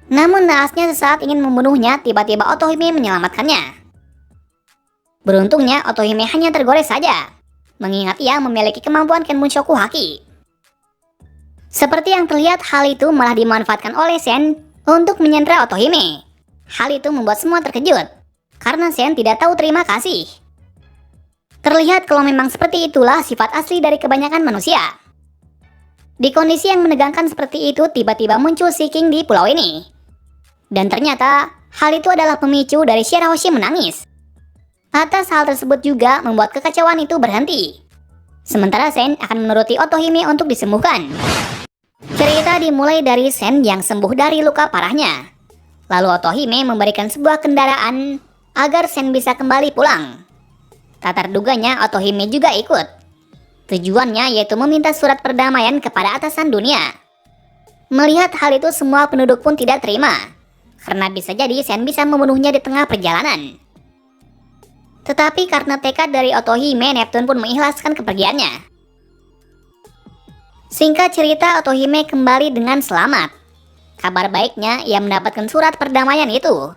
Namun naasnya sesaat ingin membunuhnya, tiba-tiba Otohime menyelamatkannya. Beruntungnya Otohime hanya tergores saja, mengingat ia memiliki kemampuan Kenbunsoku Haki. Seperti yang terlihat, hal itu malah dimanfaatkan oleh Sen untuk menyandera Otohime. Hal itu membuat semua terkejut, karena Sen tidak tahu terima kasih. Terlihat kalau memang seperti itulah sifat asli dari kebanyakan manusia. Di kondisi yang menegangkan seperti itu, tiba-tiba muncul si King di pulau ini. Dan ternyata, hal itu adalah pemicu dari Shirahoshi menangis. Atas hal tersebut juga membuat kekacauan itu berhenti. Sementara Sen akan menuruti Otohime untuk disembuhkan. Cerita dimulai dari Sen yang sembuh dari luka parahnya. Lalu Otohime memberikan sebuah kendaraan agar Sen bisa kembali pulang. Tak terduganya Otohime juga ikut. Tujuannya yaitu meminta surat perdamaian kepada atasan dunia. Melihat hal itu semua penduduk pun tidak terima, karena bisa jadi Sen bisa membunuhnya di tengah perjalanan. Tetapi karena tekad dari Otohime, Neptune pun mengikhlaskan kepergiannya. Singkat cerita, Otohime kembali dengan selamat. Kabar baiknya, ia mendapatkan surat perdamaian itu.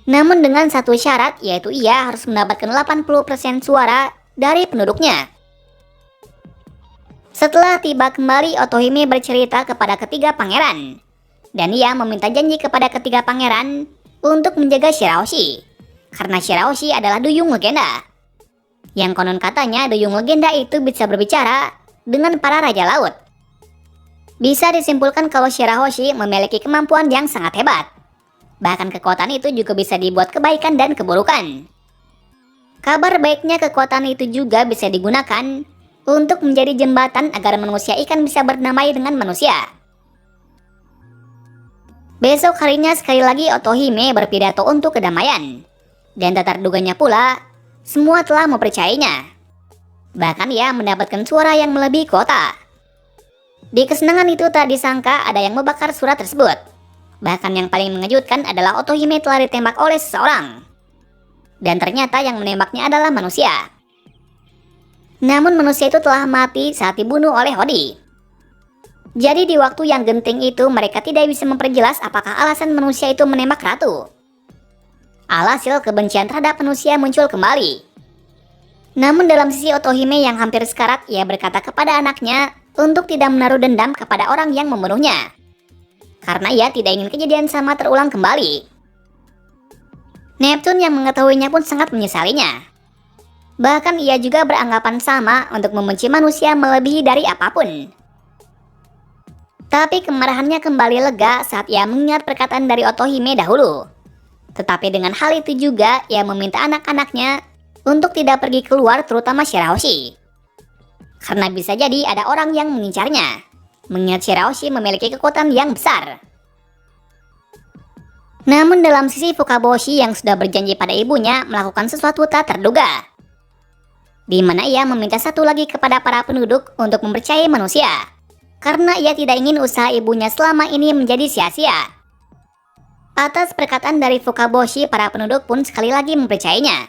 Namun dengan satu syarat, yaitu ia harus mendapatkan 80% suara dari penduduknya. Setelah tiba kembali, Otohime bercerita kepada ketiga pangeran. Dan ia meminta janji kepada ketiga pangeran untuk menjaga Shirahoshi. Karena Shirahoshi adalah duyung legenda. Yang konon katanya duyung legenda itu bisa berbicara dengan para raja laut. Bisa disimpulkan kalau Shirahoshi memiliki kemampuan yang sangat hebat. Bahkan kekuatan itu juga bisa dibuat kebaikan dan keburukan. Kabar baiknya kekuatan itu juga bisa digunakan untuk menjadi jembatan agar manusia ikan bisa berdamai dengan manusia. Besok harinya sekali lagi Otohime berpidato untuk kedamaian. Dan tak terduganya pula, semua telah mempercayainya. Bahkan ia mendapatkan suara yang melebihi kuota. Di kesenangan itu tak disangka ada yang membakar surat tersebut. Bahkan yang paling mengejutkan adalah Otohime telah ditembak oleh seseorang. Dan ternyata yang menembaknya adalah manusia. Namun manusia itu telah mati saat dibunuh oleh Hodi. Jadi di waktu yang genting itu mereka tidak bisa memperjelas apakah alasan manusia itu menembak ratu. Alhasil kebencian terhadap manusia muncul kembali. Namun dalam sisi Otohime yang hampir sekarat, ia berkata kepada anaknya untuk tidak menaruh dendam kepada orang yang membunuhnya. Karena ia tidak ingin kejadian sama terulang kembali. Neptune yang mengetahuinya pun sangat menyesalinya. Bahkan ia juga beranggapan sama untuk membenci manusia melebihi dari apapun. Tapi kemarahannya kembali lega saat ia mengingat perkataan dari Otohime dahulu. Tetapi dengan hal itu juga ia meminta anak-anaknya untuk tidak pergi keluar, terutama Shirahoshi. Karena bisa jadi ada orang yang mengincarnya, mengingat Shirahoshi memiliki kekuatan yang besar. Namun dalam sisi Fukaboshi yang sudah berjanji pada ibunya melakukan sesuatu tak terduga, di mana ia meminta satu lagi kepada para penduduk untuk mempercayai manusia, karena ia tidak ingin usaha ibunya selama ini menjadi sia-sia. Atas perkataan dari Fukaboshi, para penduduk pun sekali lagi mempercayainya.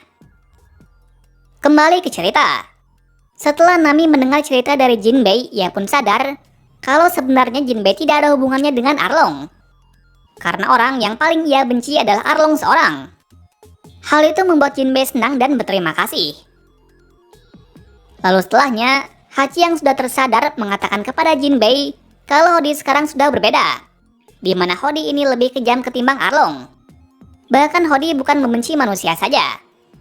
Kembali ke cerita. Setelah Nami mendengar cerita dari Jinbei, ia pun sadar kalau sebenarnya Jinbei tidak ada hubungannya dengan Arlong. Karena orang yang paling ia benci adalah Arlong seorang. Hal itu membuat Jinbei senang dan berterima kasih. Lalu setelahnya, Hachi yang sudah tersadar mengatakan kepada Jinbei kalau Hodi sekarang sudah berbeda, di mana Hodi ini lebih kejam ketimbang Arlong. Bahkan Hodi bukan membenci manusia saja,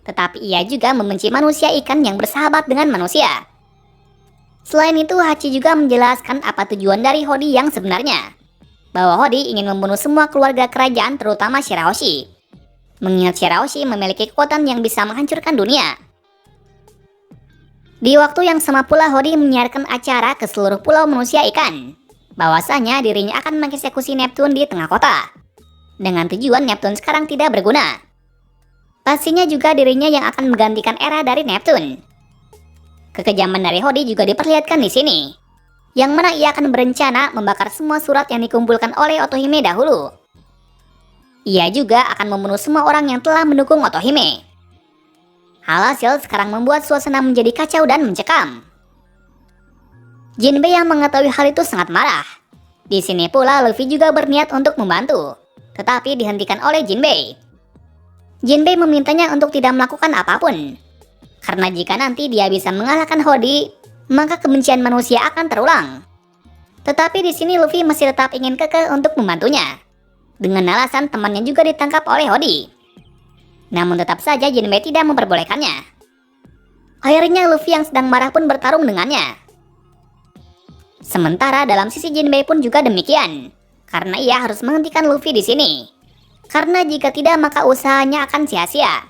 tetapi ia juga membenci manusia ikan yang bersahabat dengan manusia. Selain itu, Hachi juga menjelaskan apa tujuan dari Hodi yang sebenarnya, bahwa Hodi ingin membunuh semua keluarga kerajaan terutama Shirahoshi, mengingat Shirahoshi memiliki kekuatan yang bisa menghancurkan dunia. Di waktu yang sama pula Hodi menyiarkan acara ke seluruh pulau manusia ikan, bahwasanya dirinya akan mengeksekusi Neptune di tengah kota, dengan tujuan Neptune sekarang tidak berguna. Pastinya juga dirinya yang akan menggantikan era dari Neptune. Kekejaman dari Hodi juga diperlihatkan di sini, yang mana ia akan berencana membakar semua surat yang dikumpulkan oleh Otohime dahulu. Ia juga akan membunuh semua orang yang telah mendukung Otohime. Alhasil sekarang membuat suasana menjadi kacau dan mencekam. Jinbei yang mengetahui hal itu sangat marah. Di sini pula Luffy juga berniat untuk membantu, tetapi dihentikan oleh Jinbei. Jinbei memintanya untuk tidak melakukan apapun, karena jika nanti dia bisa mengalahkan Hodi, maka kebencian manusia akan terulang. Tetapi di sini Luffy masih tetap ingin kekeh untuk membantunya, dengan alasan temannya juga ditangkap oleh Hodi. Namun tetap saja Jinbei tidak memperbolehkannya. Akhirnya Luffy yang sedang marah pun bertarung dengannya. Sementara dalam sisi Jinbei pun juga demikian, karena ia harus menghentikan Luffy di sini. Karena jika tidak maka usahanya akan sia-sia.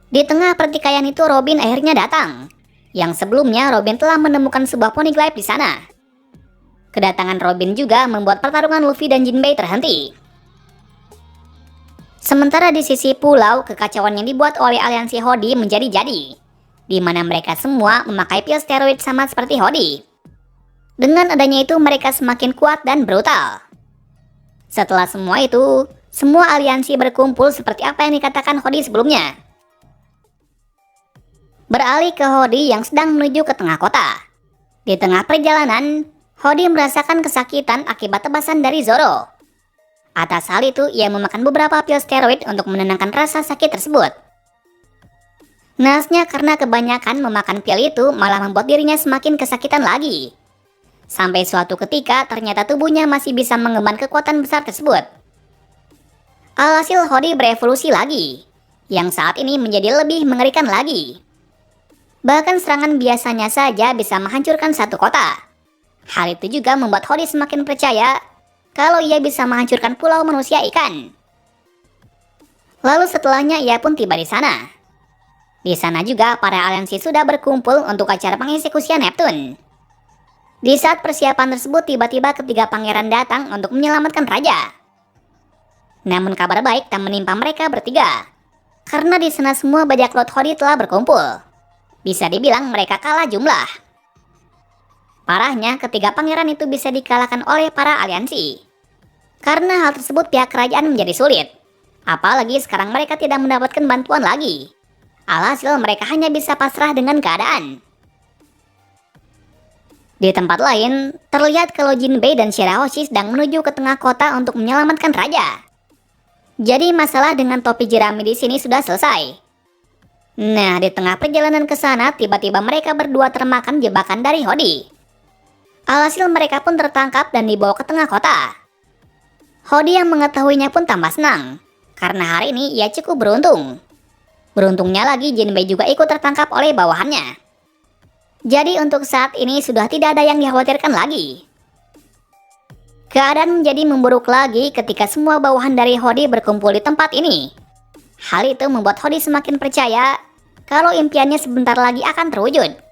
Di tengah pertikaian itu Robin akhirnya datang. Yang sebelumnya Robin telah menemukan sebuah poneglyph di sana. Kedatangan Robin juga membuat pertarungan Luffy dan Jinbei terhenti. Sementara di sisi pulau, kekacauan yang dibuat oleh aliansi Hodi menjadi-jadi, di mana mereka semua memakai pil steroid sama seperti Hodi. Dengan adanya itu mereka semakin kuat dan brutal. Setelah semua itu, semua aliansi berkumpul seperti apa yang dikatakan Hodi sebelumnya. Beralih ke Hodi yang sedang menuju ke tengah kota. Di tengah perjalanan, Hodi merasakan kesakitan akibat tebasan dari Zoro. Atas hal itu, ia memakan beberapa pil steroid untuk menenangkan rasa sakit tersebut. Naasnya karena kebanyakan memakan pil itu malah membuat dirinya semakin kesakitan lagi. Sampai suatu ketika ternyata tubuhnya masih bisa mengemban kekuatan besar tersebut. Alhasil Hodi berevolusi lagi, yang saat ini menjadi lebih mengerikan lagi. Bahkan serangan biasanya saja bisa menghancurkan satu kota. Hal itu juga membuat Hodi semakin percaya kalau ia bisa menghancurkan pulau manusia ikan. Lalu setelahnya ia pun tiba di sana. Di sana juga para aliansi sudah berkumpul untuk acara pengeksekusian Neptune. Di saat persiapan tersebut tiba-tiba ketiga pangeran datang untuk menyelamatkan raja. Namun kabar baik tak menimpa mereka bertiga. Karena di sana semua bajak laut Hodi telah berkumpul. Bisa dibilang mereka kalah jumlah. Parahnya, ketiga pangeran itu bisa dikalahkan oleh para aliansi. Karena hal tersebut pihak kerajaan menjadi sulit. Apalagi sekarang mereka tidak mendapatkan bantuan lagi. Alhasil mereka hanya bisa pasrah dengan keadaan. Di tempat lain, terlihat kalau Jinbei dan Shirahoshi sedang menuju ke tengah kota untuk menyelamatkan raja. Jadi masalah dengan topi jerami di sini sudah selesai. Nah, di tengah perjalanan ke sana, tiba-tiba mereka berdua termakan jebakan dari Hodi. Alhasil mereka pun tertangkap dan dibawa ke tengah kota. Hodi yang mengetahuinya pun tambah senang, karena hari ini ia cukup beruntung. Beruntungnya lagi Jinbei juga ikut tertangkap oleh bawahannya. Jadi untuk saat ini sudah tidak ada yang dikhawatirkan lagi. Keadaan menjadi memburuk lagi ketika semua bawahan dari Hodi berkumpul di tempat ini. Hal itu membuat Hodi semakin percaya kalau impiannya sebentar lagi akan terwujud.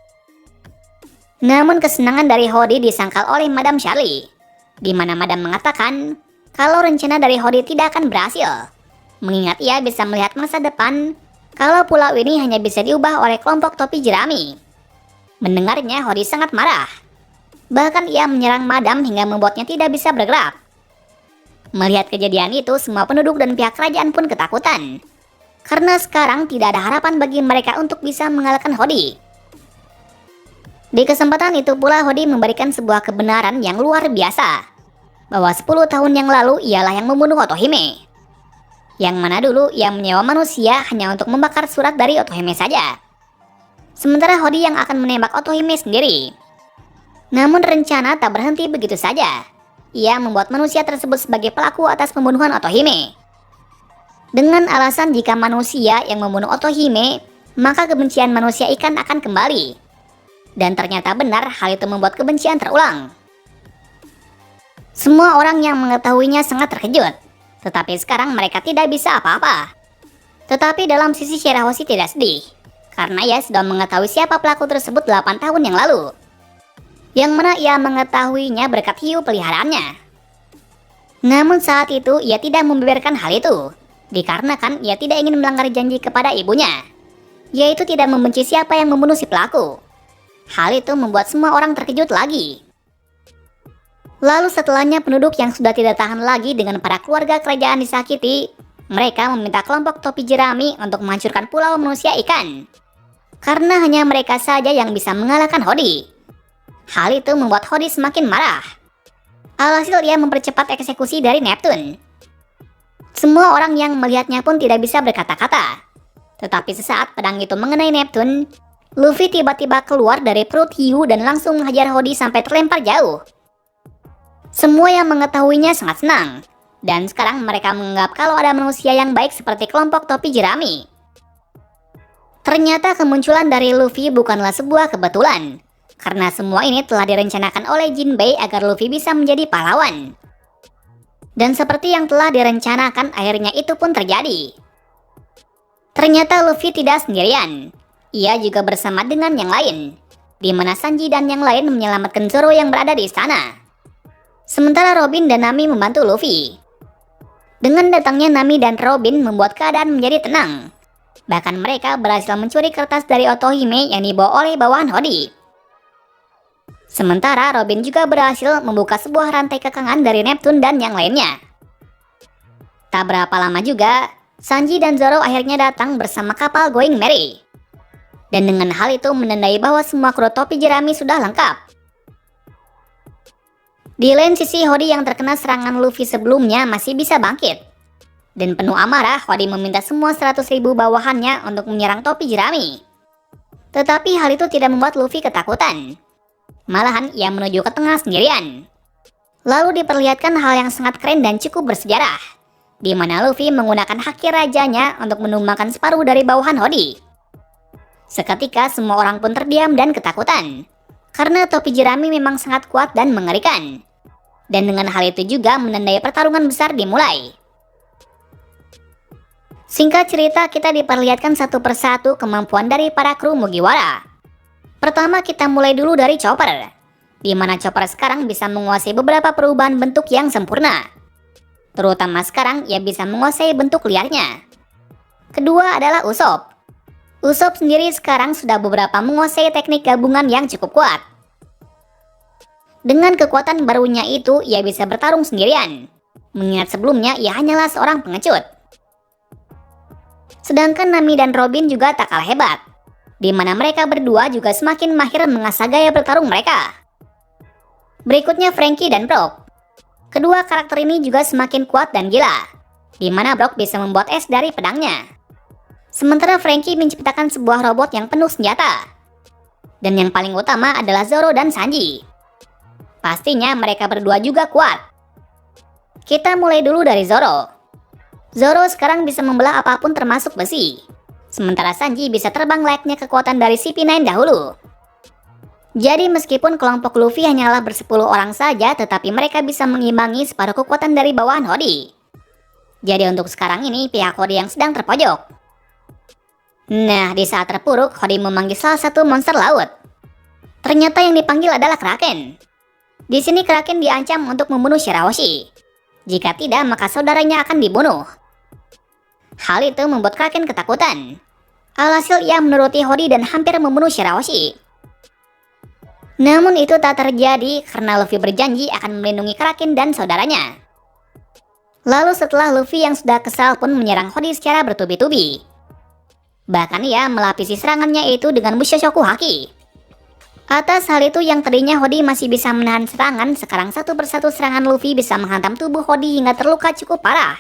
Namun kesenangan dari Hodi disangkal oleh Madam Charlie, di mana Madam mengatakan kalau rencana dari Hodi tidak akan berhasil, mengingat ia bisa melihat masa depan kalau pulau ini hanya bisa diubah oleh kelompok topi jerami. Mendengarnya, Hodi sangat marah. Bahkan ia menyerang Madam hingga membuatnya tidak bisa bergerak. Melihat kejadian itu, semua penduduk dan pihak kerajaan pun ketakutan. Karena sekarang tidak ada harapan bagi mereka untuk bisa mengalahkan Hodi. Di kesempatan itu pula Hodi memberikan sebuah kebenaran yang luar biasa. Bahwa 10 tahun yang lalu ialah yang membunuh Otohime. Yang mana dulu ia menyewa manusia hanya untuk membakar surat dari Otohime saja. Sementara Hodi yang akan menembak Otohime sendiri. Namun rencana tak berhenti begitu saja. Ia membuat manusia tersebut sebagai pelaku atas pembunuhan Otohime. Dengan alasan jika manusia yang membunuh Otohime, maka kebencian manusia ikan akan kembali. Dan ternyata benar hal itu membuat kebencian terulang. Semua orang yang mengetahuinya sangat terkejut. Tetapi sekarang mereka tidak bisa apa-apa. Tetapi dalam sisi Shirahoshi tidak sedih. Karena ia sudah mengetahui siapa pelaku tersebut 8 tahun yang lalu. Yang mana ia mengetahuinya berkat hiu peliharaannya. Namun saat itu ia tidak membeberkan hal itu. Dikarenakan ia tidak ingin melanggar janji kepada ibunya. Yaitu tidak membenci siapa yang membunuh si pelaku. Hal itu membuat semua orang terkejut lagi. Lalu setelahnya penduduk yang sudah tidak tahan lagi dengan para keluarga kerajaan disakiti. Mereka meminta kelompok topi jerami untuk menghancurkan pulau manusia ikan. Karena hanya mereka saja yang bisa mengalahkan Hodi. Hal itu membuat Hodi semakin marah. Alhasil ia mempercepat eksekusi dari Neptune. Semua orang yang melihatnya pun tidak bisa berkata-kata. Tetapi sesaat pedang itu mengenai Neptune, Luffy tiba-tiba keluar dari perut hiu dan langsung menghajar Hodi sampai terlempar jauh. Semua yang mengetahuinya sangat senang. Dan sekarang mereka menganggap kalau ada manusia yang baik seperti kelompok topi jerami. Ternyata kemunculan dari Luffy bukanlah sebuah kebetulan. Karena semua ini telah direncanakan oleh Jinbei agar Luffy bisa menjadi pahlawan. Dan seperti yang telah direncanakan, akhirnya itu pun terjadi. Ternyata Luffy tidak sendirian. Ia juga bersama dengan yang lain. Di mana Sanji dan yang lain menyelamatkan Zoro yang berada di istana. Sementara Robin dan Nami membantu Luffy. Dengan datangnya Nami dan Robin membuat keadaan menjadi tenang. Bahkan mereka berhasil mencuri kertas dari Otohime yang dibawa oleh bawahan Hodi. Sementara Robin juga berhasil membuka sebuah rantai kekangan dari Neptune dan yang lainnya. Tak berapa lama juga, Sanji dan Zoro akhirnya datang bersama kapal Going Merry. Dan dengan hal itu menandai bahwa semua kru topi jerami sudah lengkap. Di lain sisi, Hodi yang terkena serangan Luffy sebelumnya masih bisa bangkit. Dan penuh amarah, Hodi meminta semua 100.000 bawahannya untuk menyerang topi jerami. Tetapi hal itu tidak membuat Luffy ketakutan. Malahan ia menuju ke tengah sendirian. Lalu diperlihatkan hal yang sangat keren dan cukup bersejarah, di mana Luffy menggunakan haki rajanya untuk menumbangkan separuh dari bawahan Hodi. Seketika semua orang pun terdiam dan ketakutan, karena topi jerami memang sangat kuat dan mengerikan. Dan dengan hal itu juga menandai pertarungan besar dimulai. Singkat cerita, kita diperlihatkan satu persatu kemampuan dari para kru Mugiwara. Pertama kita mulai dulu dari Chopper, di mana Chopper sekarang bisa menguasai beberapa perubahan bentuk yang sempurna. Terutama sekarang ia bisa menguasai bentuk liarnya. Kedua adalah Usopp. Usopp sendiri sekarang sudah beberapa menguasai teknik gabungan yang cukup kuat. Dengan kekuatan barunya itu, ia bisa bertarung sendirian. Mengingat sebelumnya ia hanyalah seorang pengecut. Sedangkan Nami dan Robin juga tak kalah hebat, di mana mereka berdua juga semakin mahir mengasah gaya bertarung mereka. Berikutnya Franky dan Brock. Kedua karakter ini juga semakin kuat dan gila, di mana Brock bisa membuat es dari pedangnya. Sementara Franky menciptakan sebuah robot yang penuh senjata. Dan yang paling utama adalah Zoro dan Sanji. Pastinya mereka berdua juga kuat. Kita mulai dulu dari Zoro. Zoro sekarang bisa membelah apapun termasuk besi. Sementara Sanji bisa terbang layaknya kekuatan dari CP9 dahulu. Jadi meskipun kelompok Luffy hanyalah bersepuluh orang saja, tetapi mereka bisa mengimbangi separuh kekuatan dari bawahan Hodi. Jadi untuk sekarang ini pihak Hodi yang sedang terpojok. Nah, di saat terpuruk, Hodi memanggil salah satu monster laut. Ternyata yang dipanggil adalah Kraken. Di sini Kraken diancam untuk membunuh Shirahoshi. Jika tidak, maka saudaranya akan dibunuh. Hal itu membuat Kraken ketakutan. Alhasil ia menuruti Hodi dan hampir membunuh Shirahoshi. Namun itu tak terjadi karena Luffy berjanji akan melindungi Kraken dan saudaranya. Lalu setelah Luffy yang sudah kesal pun menyerang Hodi secara bertubi-tubi. Bahkan ia melapisi serangannya itu dengan Mushoshoku Haki. Atas hal itu yang tadinya Hodi masih bisa menahan serangan, sekarang satu persatu serangan Luffy bisa menghantam tubuh Hodi hingga terluka cukup parah.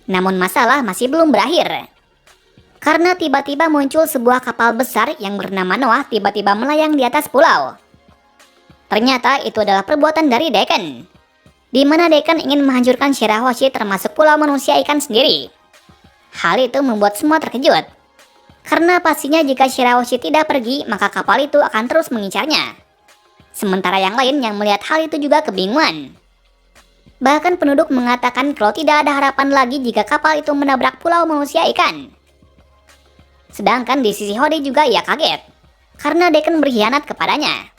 Namun masalah masih belum berakhir. Karena tiba-tiba muncul sebuah kapal besar yang bernama Noah tiba-tiba melayang di atas pulau. Ternyata itu adalah perbuatan dari Decken, di mana Decken ingin menghancurkan Shirahoshi termasuk pulau manusia ikan sendiri. Hal itu membuat semua terkejut. Karena pastinya jika Shirahoshi tidak pergi, maka kapal itu akan terus mengincarnya. Sementara yang lain yang melihat hal itu juga kebingungan. Bahkan penduduk mengatakan kalau tidak ada harapan lagi jika kapal itu menabrak pulau manusia ikan. Sedangkan di sisi Hodi juga ia kaget, karena Decken berkhianat kepadanya.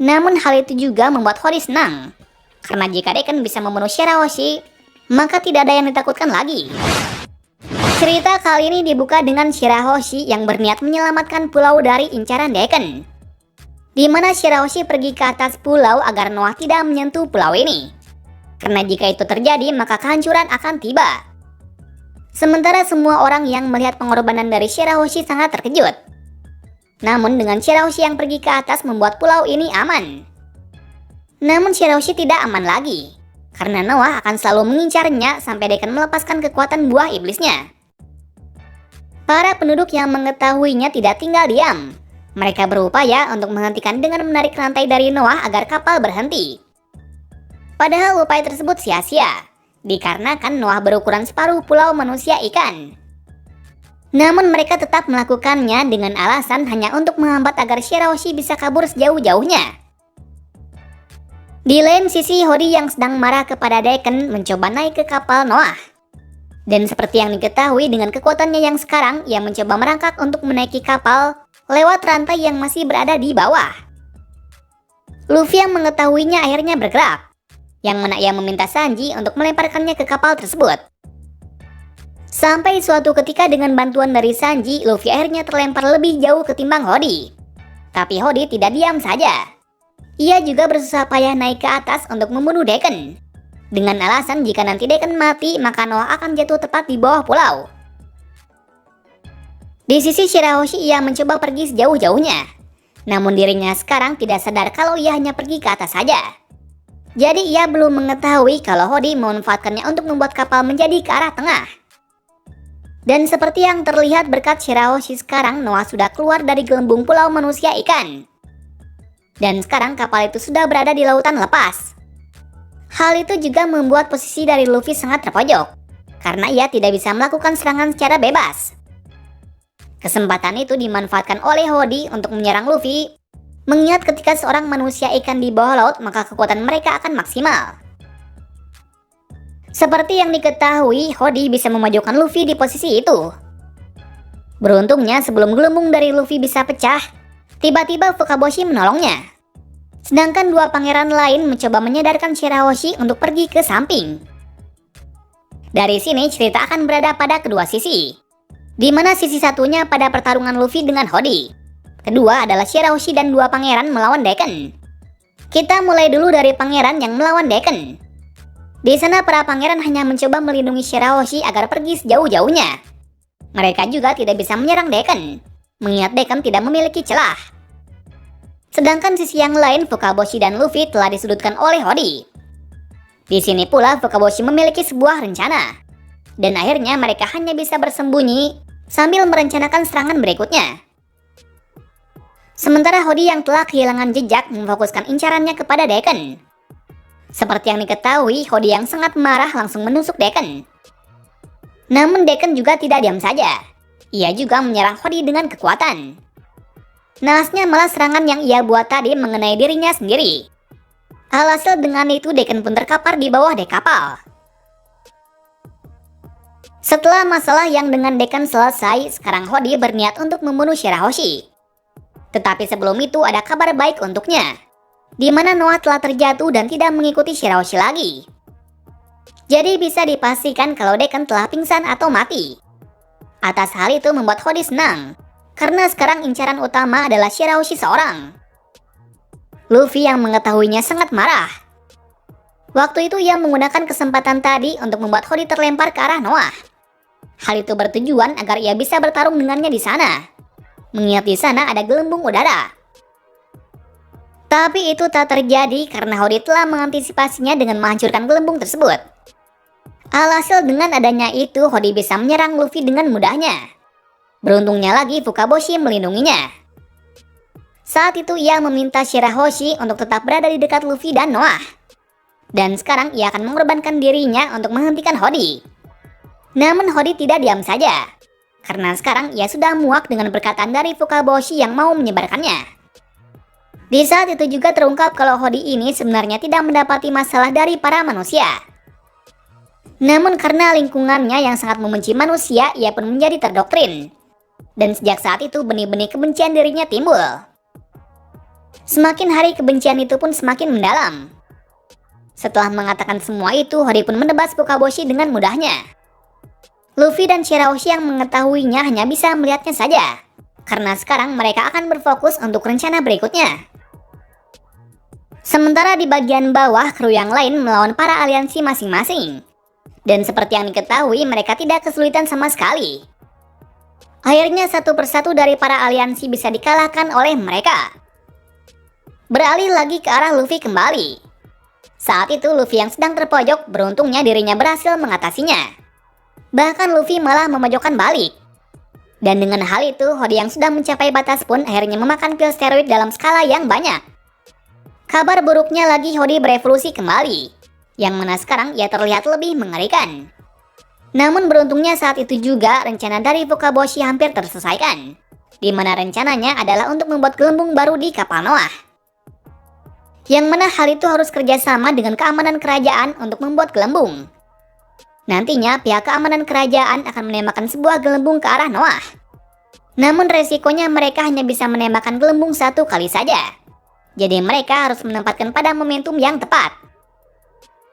Namun hal itu juga membuat Hodi senang, karena jika Decken bisa membunuh Shirahoshi, maka tidak ada yang ditakutkan lagi. Cerita kali ini dibuka dengan Shirahoshi yang berniat menyelamatkan pulau dari incaran Decken, di mana Shirahoshi pergi ke atas pulau agar Noah tidak menyentuh pulau ini. Karena jika itu terjadi, maka kehancuran akan tiba. Sementara semua orang yang melihat pengorbanan dari Shirahoshi sangat terkejut. Namun dengan Shirahoshi yang pergi ke atas membuat pulau ini aman. Namun Shirahoshi tidak aman lagi, karena Noah akan selalu mengincarnya sampai Decken melepaskan kekuatan buah iblisnya. Para penduduk yang mengetahuinya tidak tinggal diam. Mereka berupaya untuk menghentikan dengan menarik rantai dari Noah agar kapal berhenti. Padahal upaya tersebut sia-sia, dikarenakan Noah berukuran separuh pulau manusia ikan. Namun mereka tetap melakukannya dengan alasan hanya untuk menghambat agar Shirahoshi bisa kabur sejauh-jauhnya. Di lain sisi, Hodi yang sedang marah kepada Decken mencoba naik ke kapal Noah. Dan seperti yang diketahui dengan kekuatannya yang sekarang, ia mencoba merangkak untuk menaiki kapal lewat rantai yang masih berada di bawah. Luffy yang mengetahuinya akhirnya bergerak. yang mana ia meminta Sanji untuk melemparkannya ke kapal tersebut. Sampai suatu ketika dengan bantuan dari Sanji, Luffy akhirnya terlempar lebih jauh ketimbang Hody. Tapi Hody tidak diam saja. Ia juga bersusah payah naik ke atas untuk membunuh Decken. Dengan alasan jika nanti Decken mati, maka Noah akan jatuh tepat di bawah pulau. Di sisi Shirahoshi, ia mencoba pergi sejauh-jauhnya. Namun dirinya sekarang tidak sadar kalau ia hanya pergi ke atas saja. Jadi ia belum mengetahui kalau Hody memanfaatkannya untuk membuat kapal menjadi ke arah tengah. Dan seperti yang terlihat berkat Shirahoshi sekarang, Noah sudah keluar dari gelembung pulau manusia ikan. Dan sekarang kapal itu sudah berada di lautan lepas. Hal itu juga membuat posisi dari Luffy sangat terpojok, karena ia tidak bisa melakukan serangan secara bebas. Kesempatan itu dimanfaatkan oleh Hody untuk menyerang Luffy, mengingat ketika seorang manusia ikan di bawah laut maka kekuatan mereka akan maksimal. Seperti yang diketahui, Hody bisa memojokkan Luffy di posisi itu. Beruntungnya sebelum gelembung dari Luffy bisa pecah, tiba-tiba Fukaboshi menolongnya. Sedangkan dua pangeran lain mencoba menyadarkan Shirahoshi untuk pergi ke samping. Dari sini cerita akan berada pada kedua sisi, di mana sisi satunya pada pertarungan Luffy dengan Hody. Kedua adalah Shirahoshi dan dua pangeran melawan Decken. Kita mulai dulu dari pangeran yang melawan Decken. Di sana para pangeran hanya mencoba melindungi Shirahoshi agar pergi sejauh-jauhnya. Mereka juga tidak bisa menyerang Decken, mengingat Decken tidak memiliki celah. Sedangkan sisi yang lain, Fukaboshi dan Luffy telah disudutkan oleh Hody. Di sini pula Fukaboshi memiliki sebuah rencana, dan akhirnya mereka hanya bisa bersembunyi sambil merencanakan serangan berikutnya. Sementara Hody yang telah kehilangan jejak memfokuskan incarannya kepada Decken. Seperti yang diketahui, Hody yang sangat marah langsung menusuk Decken. Namun Decken juga tidak diam saja. Ia juga menyerang Hody dengan kekuatan. Naasnya malah serangan yang ia buat tadi mengenai dirinya sendiri. Alhasil dengan itu Decken pun terkapar di bawah dek kapal. Setelah masalah yang dengan Decken selesai, sekarang Hody berniat untuk membunuh Shirahoshi. Tetapi sebelum itu ada kabar baik untuknya, di mana Noah telah terjatuh dan tidak mengikuti Shirahoshi lagi. Jadi bisa dipastikan kalau Decken telah pingsan atau mati. Atas hal itu membuat Hody senang, karena sekarang incaran utama adalah Shirahoshi seorang. Luffy yang mengetahuinya sangat marah. Waktu itu ia menggunakan kesempatan tadi untuk membuat Hody terlempar ke arah Noah. Hal itu bertujuan agar ia bisa bertarung dengannya di sana, mengingat di sana ada gelembung udara. Tapi itu tak terjadi karena Hody telah mengantisipasinya dengan menghancurkan gelembung tersebut. Alhasil dengan adanya itu Hody bisa menyerang Luffy dengan mudahnya. Beruntungnya lagi Fukaboshi melindunginya. Saat itu ia meminta Shirahoshi untuk tetap berada di dekat Luffy dan Noah. Dan sekarang ia akan mengorbankan dirinya untuk menghentikan Hody. Namun Hody tidak diam saja, karena sekarang ia sudah muak dengan perkataan dari Fukaboshi yang mau menyebarkannya. Di saat itu juga terungkap kalau Hody ini sebenarnya tidak mendapati masalah dari para manusia. Namun karena lingkungannya yang sangat membenci manusia, ia pun menjadi terdoktrin. Dan sejak saat itu benih-benih kebencian dirinya timbul. Semakin hari kebencian itu pun semakin mendalam. Setelah mengatakan semua itu, Hody pun menebas Fukaboshi dengan mudahnya. Luffy dan Shirahoshi yang mengetahuinya hanya bisa melihatnya saja, karena sekarang mereka akan berfokus untuk rencana berikutnya. Sementara di bagian bawah, kru yang lain melawan para aliansi masing-masing. Dan seperti yang diketahui, mereka tidak kesulitan sama sekali. Akhirnya satu persatu dari para aliansi bisa dikalahkan oleh mereka. Beralih lagi ke arah Luffy kembali. Saat itu Luffy yang sedang terpojok, beruntungnya dirinya berhasil mengatasinya. Bahkan Luffy malah memojokkan balik. Dan dengan hal itu, Hody yang sudah mencapai batas pun akhirnya memakan pil steroid dalam skala yang banyak. Kabar buruknya lagi, Hody berevolusi kembali, yang mana sekarang ia terlihat lebih mengerikan. Namun beruntungnya saat itu juga rencana dari Fukaboshi hampir terselesaikan, di mana rencananya adalah untuk membuat gelembung baru di kapal Noah. Yang mana hal itu harus kerjasama dengan keamanan kerajaan untuk membuat gelembung. Nantinya pihak keamanan kerajaan akan menembakkan sebuah gelembung ke arah Noah. Namun resikonya mereka hanya bisa menembakkan gelembung satu kali saja. Jadi mereka harus menempatkan pada momentum yang tepat.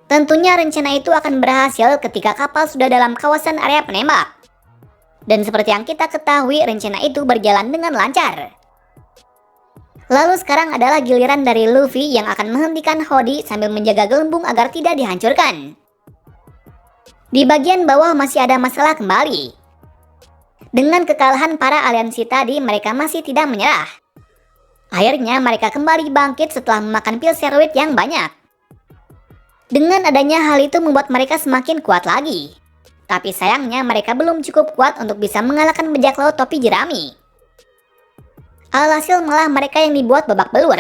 Tentunya rencana itu akan berhasil ketika kapal sudah dalam kawasan area penembak. Dan seperti yang kita ketahui, rencana itu berjalan dengan lancar. Lalu sekarang adalah giliran dari Luffy yang akan menghentikan Hody sambil menjaga gelembung agar tidak dihancurkan. Di bagian bawah masih ada masalah kembali. Dengan kekalahan para aliansi tadi, mereka masih tidak menyerah. Akhirnya mereka kembali bangkit setelah memakan pil steroid yang banyak. Dengan adanya hal itu membuat mereka semakin kuat lagi. Tapi sayangnya mereka belum cukup kuat untuk bisa mengalahkan bajak laut topi jerami. Alhasil malah mereka yang dibuat babak belur.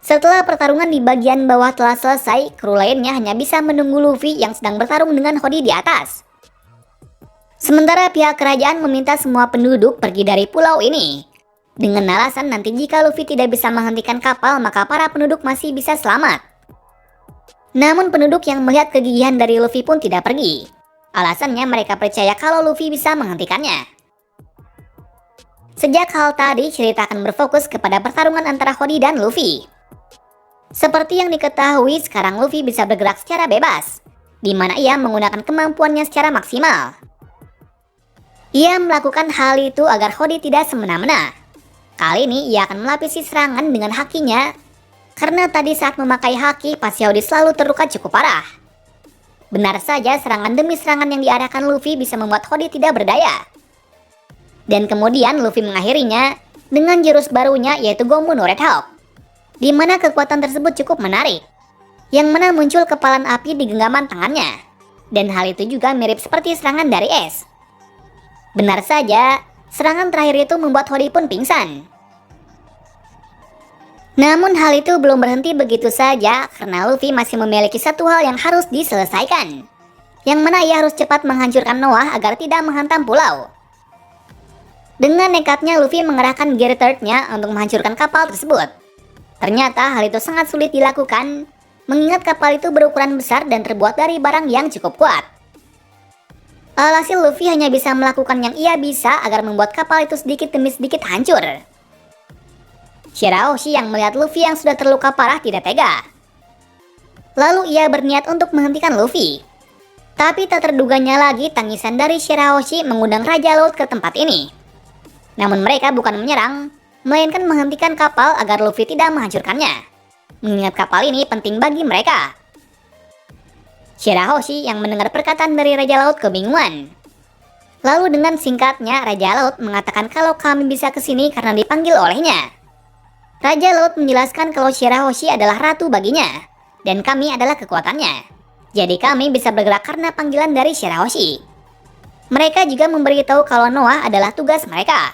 Setelah pertarungan di bagian bawah telah selesai, kru lainnya hanya bisa menunggu Luffy yang sedang bertarung dengan Hody di atas. Sementara pihak kerajaan meminta semua penduduk pergi dari pulau ini. Dengan alasan nanti jika Luffy tidak bisa menghentikan kapal, maka para penduduk masih bisa selamat. Namun penduduk yang melihat kegigihan dari Luffy pun tidak pergi. Alasannya mereka percaya kalau Luffy bisa menghentikannya. Sejak hal tadi, cerita akan berfokus kepada pertarungan antara Hody dan Luffy. Seperti yang diketahui, sekarang Luffy bisa bergerak secara bebas, di mana ia menggunakan kemampuannya secara maksimal. Ia melakukan hal itu agar Hody tidak semena-mena. Kali ini ia akan melapisi serangan dengan hakinya, karena tadi saat memakai haki, pasti Hody selalu terluka cukup parah. Benar saja, serangan demi serangan yang diarahkan Luffy bisa membuat Hody tidak berdaya. Dan kemudian Luffy mengakhirinya dengan jurus barunya yaitu Gomu no Red Hawk, di mana kekuatan tersebut cukup menarik, yang mana muncul kepalan api di genggaman tangannya. Dan hal itu juga mirip seperti serangan dari es. Benar saja, serangan terakhir itu membuat Hody pun pingsan. Namun hal itu belum berhenti begitu saja, karena Luffy masih memiliki satu hal yang harus diselesaikan, yang mana ia harus cepat menghancurkan Noah agar tidak menghantam pulau. Dengan nekatnya Luffy mengerahkan Gear Third-nya untuk menghancurkan kapal tersebut. Ternyata hal itu sangat sulit dilakukan, mengingat kapal itu berukuran besar dan terbuat dari barang yang cukup kuat. Alhasil Luffy hanya bisa melakukan yang ia bisa agar membuat kapal itu sedikit demi sedikit hancur. Shirahoshi yang melihat Luffy yang sudah terluka parah tidak tega. Lalu ia berniat untuk menghentikan Luffy. Tapi tak terduganya lagi, tangisan dari Shirahoshi mengundang Raja Laut ke tempat ini. Namun mereka bukan menyerang, melainkan menghentikan kapal agar Luffy tidak menghancurkannya. Mengingat kapal ini penting bagi mereka. Shirahoshi yang mendengar perkataan dari Raja Laut kebingungan. Lalu dengan singkatnya, Raja Laut mengatakan kalau kami bisa kesini karena dipanggil olehnya. Raja Laut menjelaskan kalau Shirahoshi adalah ratu baginya, dan kami adalah kekuatannya. Jadi kami bisa bergerak karena panggilan dari Shirahoshi. Mereka juga memberitahu kalau Noah adalah tugas mereka,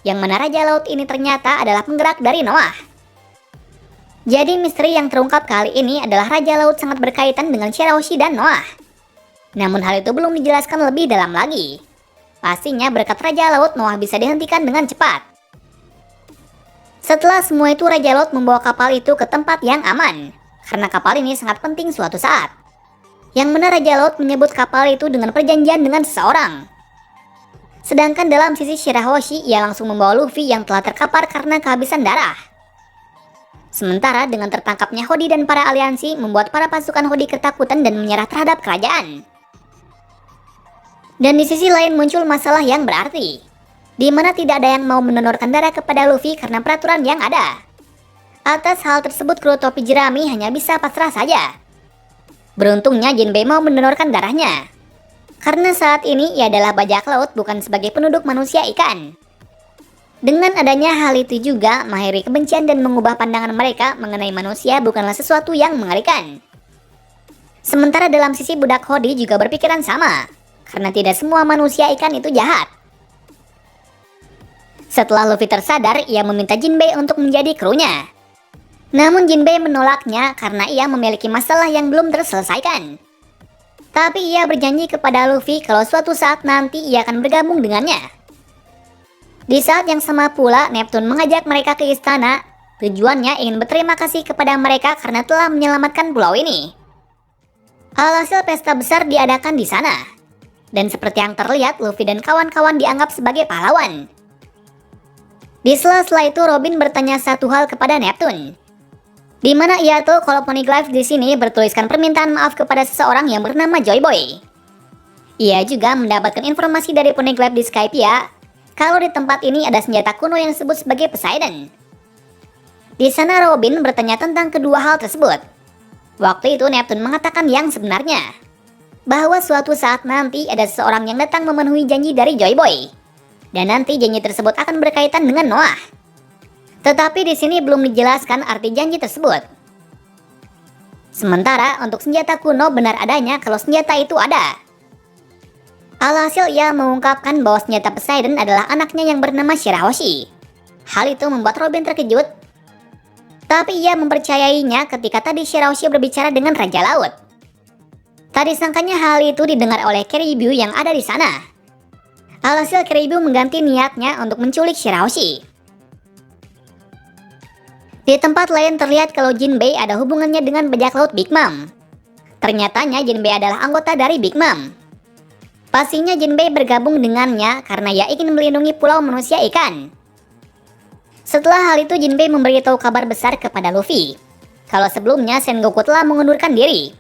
yang mana Raja Laut ini ternyata adalah penggerak dari Noah. Jadi misteri yang terungkap kali ini adalah Raja Laut sangat berkaitan dengan Shirahoshi dan Noah. Namun hal itu belum dijelaskan lebih dalam lagi. Pastinya berkat Raja Laut, Noah bisa dihentikan dengan cepat. Setelah semua itu, Raja Laut membawa kapal itu ke tempat yang aman, karena kapal ini sangat penting suatu saat. Yang mana Raja Laut menyebut kapal itu dengan perjanjian dengan seseorang. Sedangkan dalam sisi Shirahoshi, ia langsung membawa Luffy yang telah terkapar karena kehabisan darah. Sementara dengan tertangkapnya Hody dan para aliansi membuat para pasukan Hody ketakutan dan menyerah terhadap kerajaan. Dan di sisi lain muncul masalah yang berarti, di mana tidak ada yang mau mendonorkan darah kepada Luffy karena peraturan yang ada. Atas hal tersebut kru topi jerami hanya bisa pasrah saja. Beruntungnya Jinbei mau mendonorkan darahnya, karena saat ini ia adalah bajak laut bukan sebagai penduduk manusia ikan. Dengan adanya hal itu juga mengakhiri kebencian dan mengubah pandangan mereka mengenai manusia bukanlah sesuatu yang mengerikan. Sementara dalam sisi budak Hody juga berpikiran sama, karena tidak semua manusia ikan itu jahat. Setelah Luffy tersadar, ia meminta Jinbei untuk menjadi krunya. Namun Jinbei menolaknya karena ia memiliki masalah yang belum terselesaikan. Tapi ia berjanji kepada Luffy kalau suatu saat nanti ia akan bergabung dengannya. Di saat yang sama pula, Neptune mengajak mereka ke istana. Tujuannya ingin berterima kasih kepada mereka karena telah menyelamatkan pulau ini. Alhasil pesta besar diadakan di sana. Dan seperti yang terlihat, Luffy dan kawan-kawan dianggap sebagai pahlawan. Di sela-sela itu, Robin bertanya satu hal kepada Neptune. Di mana ia tuh kalau Poneglyph di sini bertuliskan permintaan maaf kepada seseorang yang bernama Joy Boy. Ia juga mendapatkan informasi dari Poneglyph di Skypiea kalau di tempat ini ada senjata kuno yang disebut sebagai Poseidon. Di sana Robin bertanya tentang kedua hal tersebut. Waktu itu Neptune mengatakan yang sebenarnya, bahwa suatu saat nanti ada seseorang yang datang memenuhi janji dari Joy Boy, dan nanti janji tersebut akan berkaitan dengan Noah. Tetapi di sini belum dijelaskan arti janji tersebut. Sementara untuk senjata kuno benar adanya kalau senjata itu ada. Alhasil ia mengungkapkan bahwa senjata Poseidon adalah anaknya yang bernama Shirahoshi. Hal itu membuat Robin terkejut. Tapi ia mempercayainya ketika tadi Shirahoshi berbicara dengan Raja Laut. Tadi sangkanya hal itu didengar oleh Keribu yang ada di sana. Alhasil Keribu mengganti niatnya untuk menculik Shirahoshi. Di tempat lain terlihat kalau Jinbei ada hubungannya dengan bajak laut Big Mom. Ternyatanya Jinbei adalah anggota dari Big Mom. Pastinya Jinbei bergabung dengannya karena ia ingin melindungi pulau manusia ikan. Setelah hal itu Jinbei memberitahu kabar besar kepada Luffy kalau sebelumnya Sengoku telah mengundurkan diri,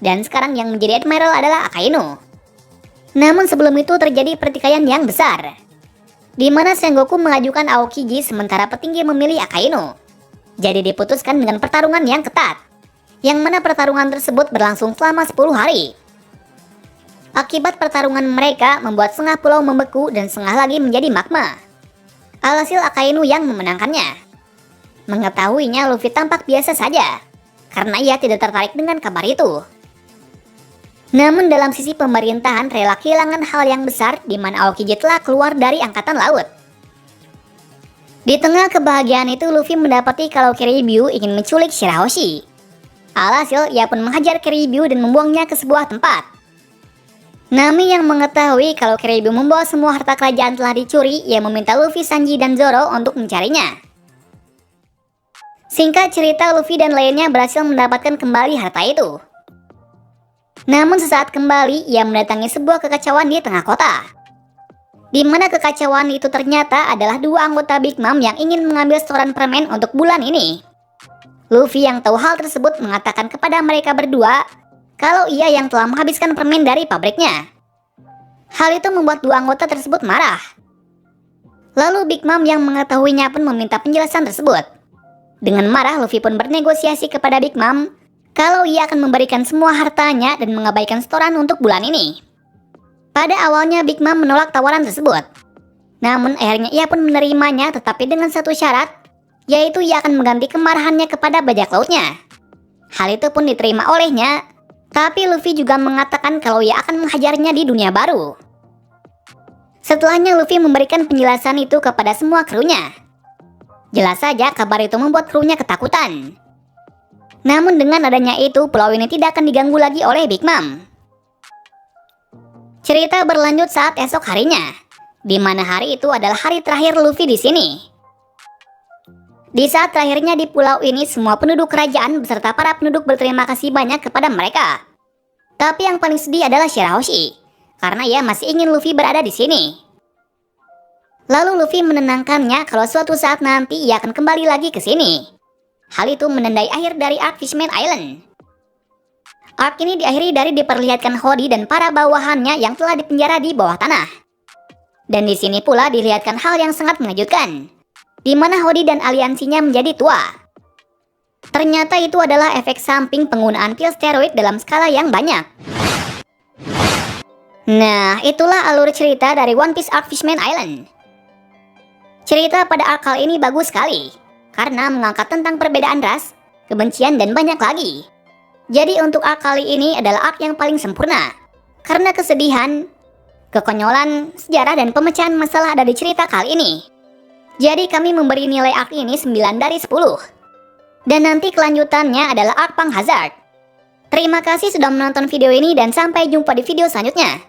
dan sekarang yang menjadi Admiral adalah Akainu. Namun sebelum itu terjadi pertikaian yang besar, di mana Sengoku mengajukan Aokiji sementara petinggi memilih Akainu. Jadi diputuskan dengan pertarungan yang ketat, yang mana pertarungan tersebut berlangsung selama 10 hari. Akibat pertarungan mereka membuat setengah pulau membeku dan setengah lagi menjadi magma. Alhasil Akainu yang memenangkannya. Mengetahuinya Luffy tampak biasa saja, karena ia tidak tertarik dengan kabar itu. Namun dalam sisi pemerintahan rela kehilangan hal yang besar di mana Aokiji telah keluar dari Angkatan Laut. Di tengah kebahagiaan itu Luffy mendapati kalau Keribu ingin menculik Shirahoshi. Alhasil ia pun menghajar Keribu dan membuangnya ke sebuah tempat. Nami yang mengetahui kalau Keribu membawa semua harta kerajaan telah dicuri, ia meminta Luffy, Sanji, dan Zoro untuk mencarinya. Singkat cerita, Luffy dan lainnya berhasil mendapatkan kembali harta itu. Namun sesaat kembali, ia mendatangi sebuah kekacauan di tengah kota. Di mana kekacauan itu ternyata adalah dua anggota Big Mom yang ingin mengambil setoran permen untuk bulan ini. Luffy yang tahu hal tersebut mengatakan kepada mereka berdua kalau ia yang telah menghabiskan permen dari pabriknya. Hal itu membuat dua anggota tersebut marah. Lalu Big Mom yang mengetahuinya pun meminta penjelasan tersebut. Dengan marah, Luffy pun bernegosiasi kepada Big Mom kalau ia akan memberikan semua hartanya dan mengabaikan setoran untuk bulan ini. Pada awalnya Big Mom menolak tawaran tersebut. Namun akhirnya ia pun menerimanya, tetapi dengan satu syarat, yaitu ia akan mengganti kemarahannya kepada bajak lautnya. Hal itu pun diterima olehnya. Tapi Luffy juga mengatakan kalau ia akan menghajarnya di dunia baru. Setelahnya Luffy memberikan penjelasan itu kepada semua krunya. Jelas saja kabar itu membuat krunya ketakutan. Namun dengan adanya itu pulau ini tidak akan diganggu lagi oleh Big Mom. Cerita berlanjut saat esok harinya, di mana hari itu adalah hari terakhir Luffy di sini. Di saat terakhirnya di pulau ini, semua penduduk kerajaan beserta para penduduk berterima kasih banyak kepada mereka. Tapi yang paling sedih adalah Shirahoshi, karena ia masih ingin Luffy berada di sini. Lalu Luffy menenangkannya kalau suatu saat nanti ia akan kembali lagi ke sini. Hal itu menandai akhir dari arc Fishman Island. Arc ini diakhiri dari diperlihatkan Hody dan para bawahannya yang telah dipenjara di bawah tanah. Dan di sini pula dilihatkan hal yang sangat mengejutkan, di mana Hody dan aliansinya menjadi tua. Ternyata itu adalah efek samping penggunaan pil steroid dalam skala yang banyak. Nah, itulah alur cerita dari One Piece Arc Fishman Island. Cerita pada arc kali ini bagus sekali, karena mengangkat tentang perbedaan ras, kebencian, dan banyak lagi. Jadi untuk arc kali ini adalah arc yang paling sempurna, karena kesedihan, kekonyolan, sejarah, dan pemecahan masalah ada di cerita kali ini. Jadi kami memberi nilai arc ini 9 dari 10. Dan nanti kelanjutannya adalah arc Punk Hazard. Terima kasih sudah menonton video ini dan sampai jumpa di video selanjutnya.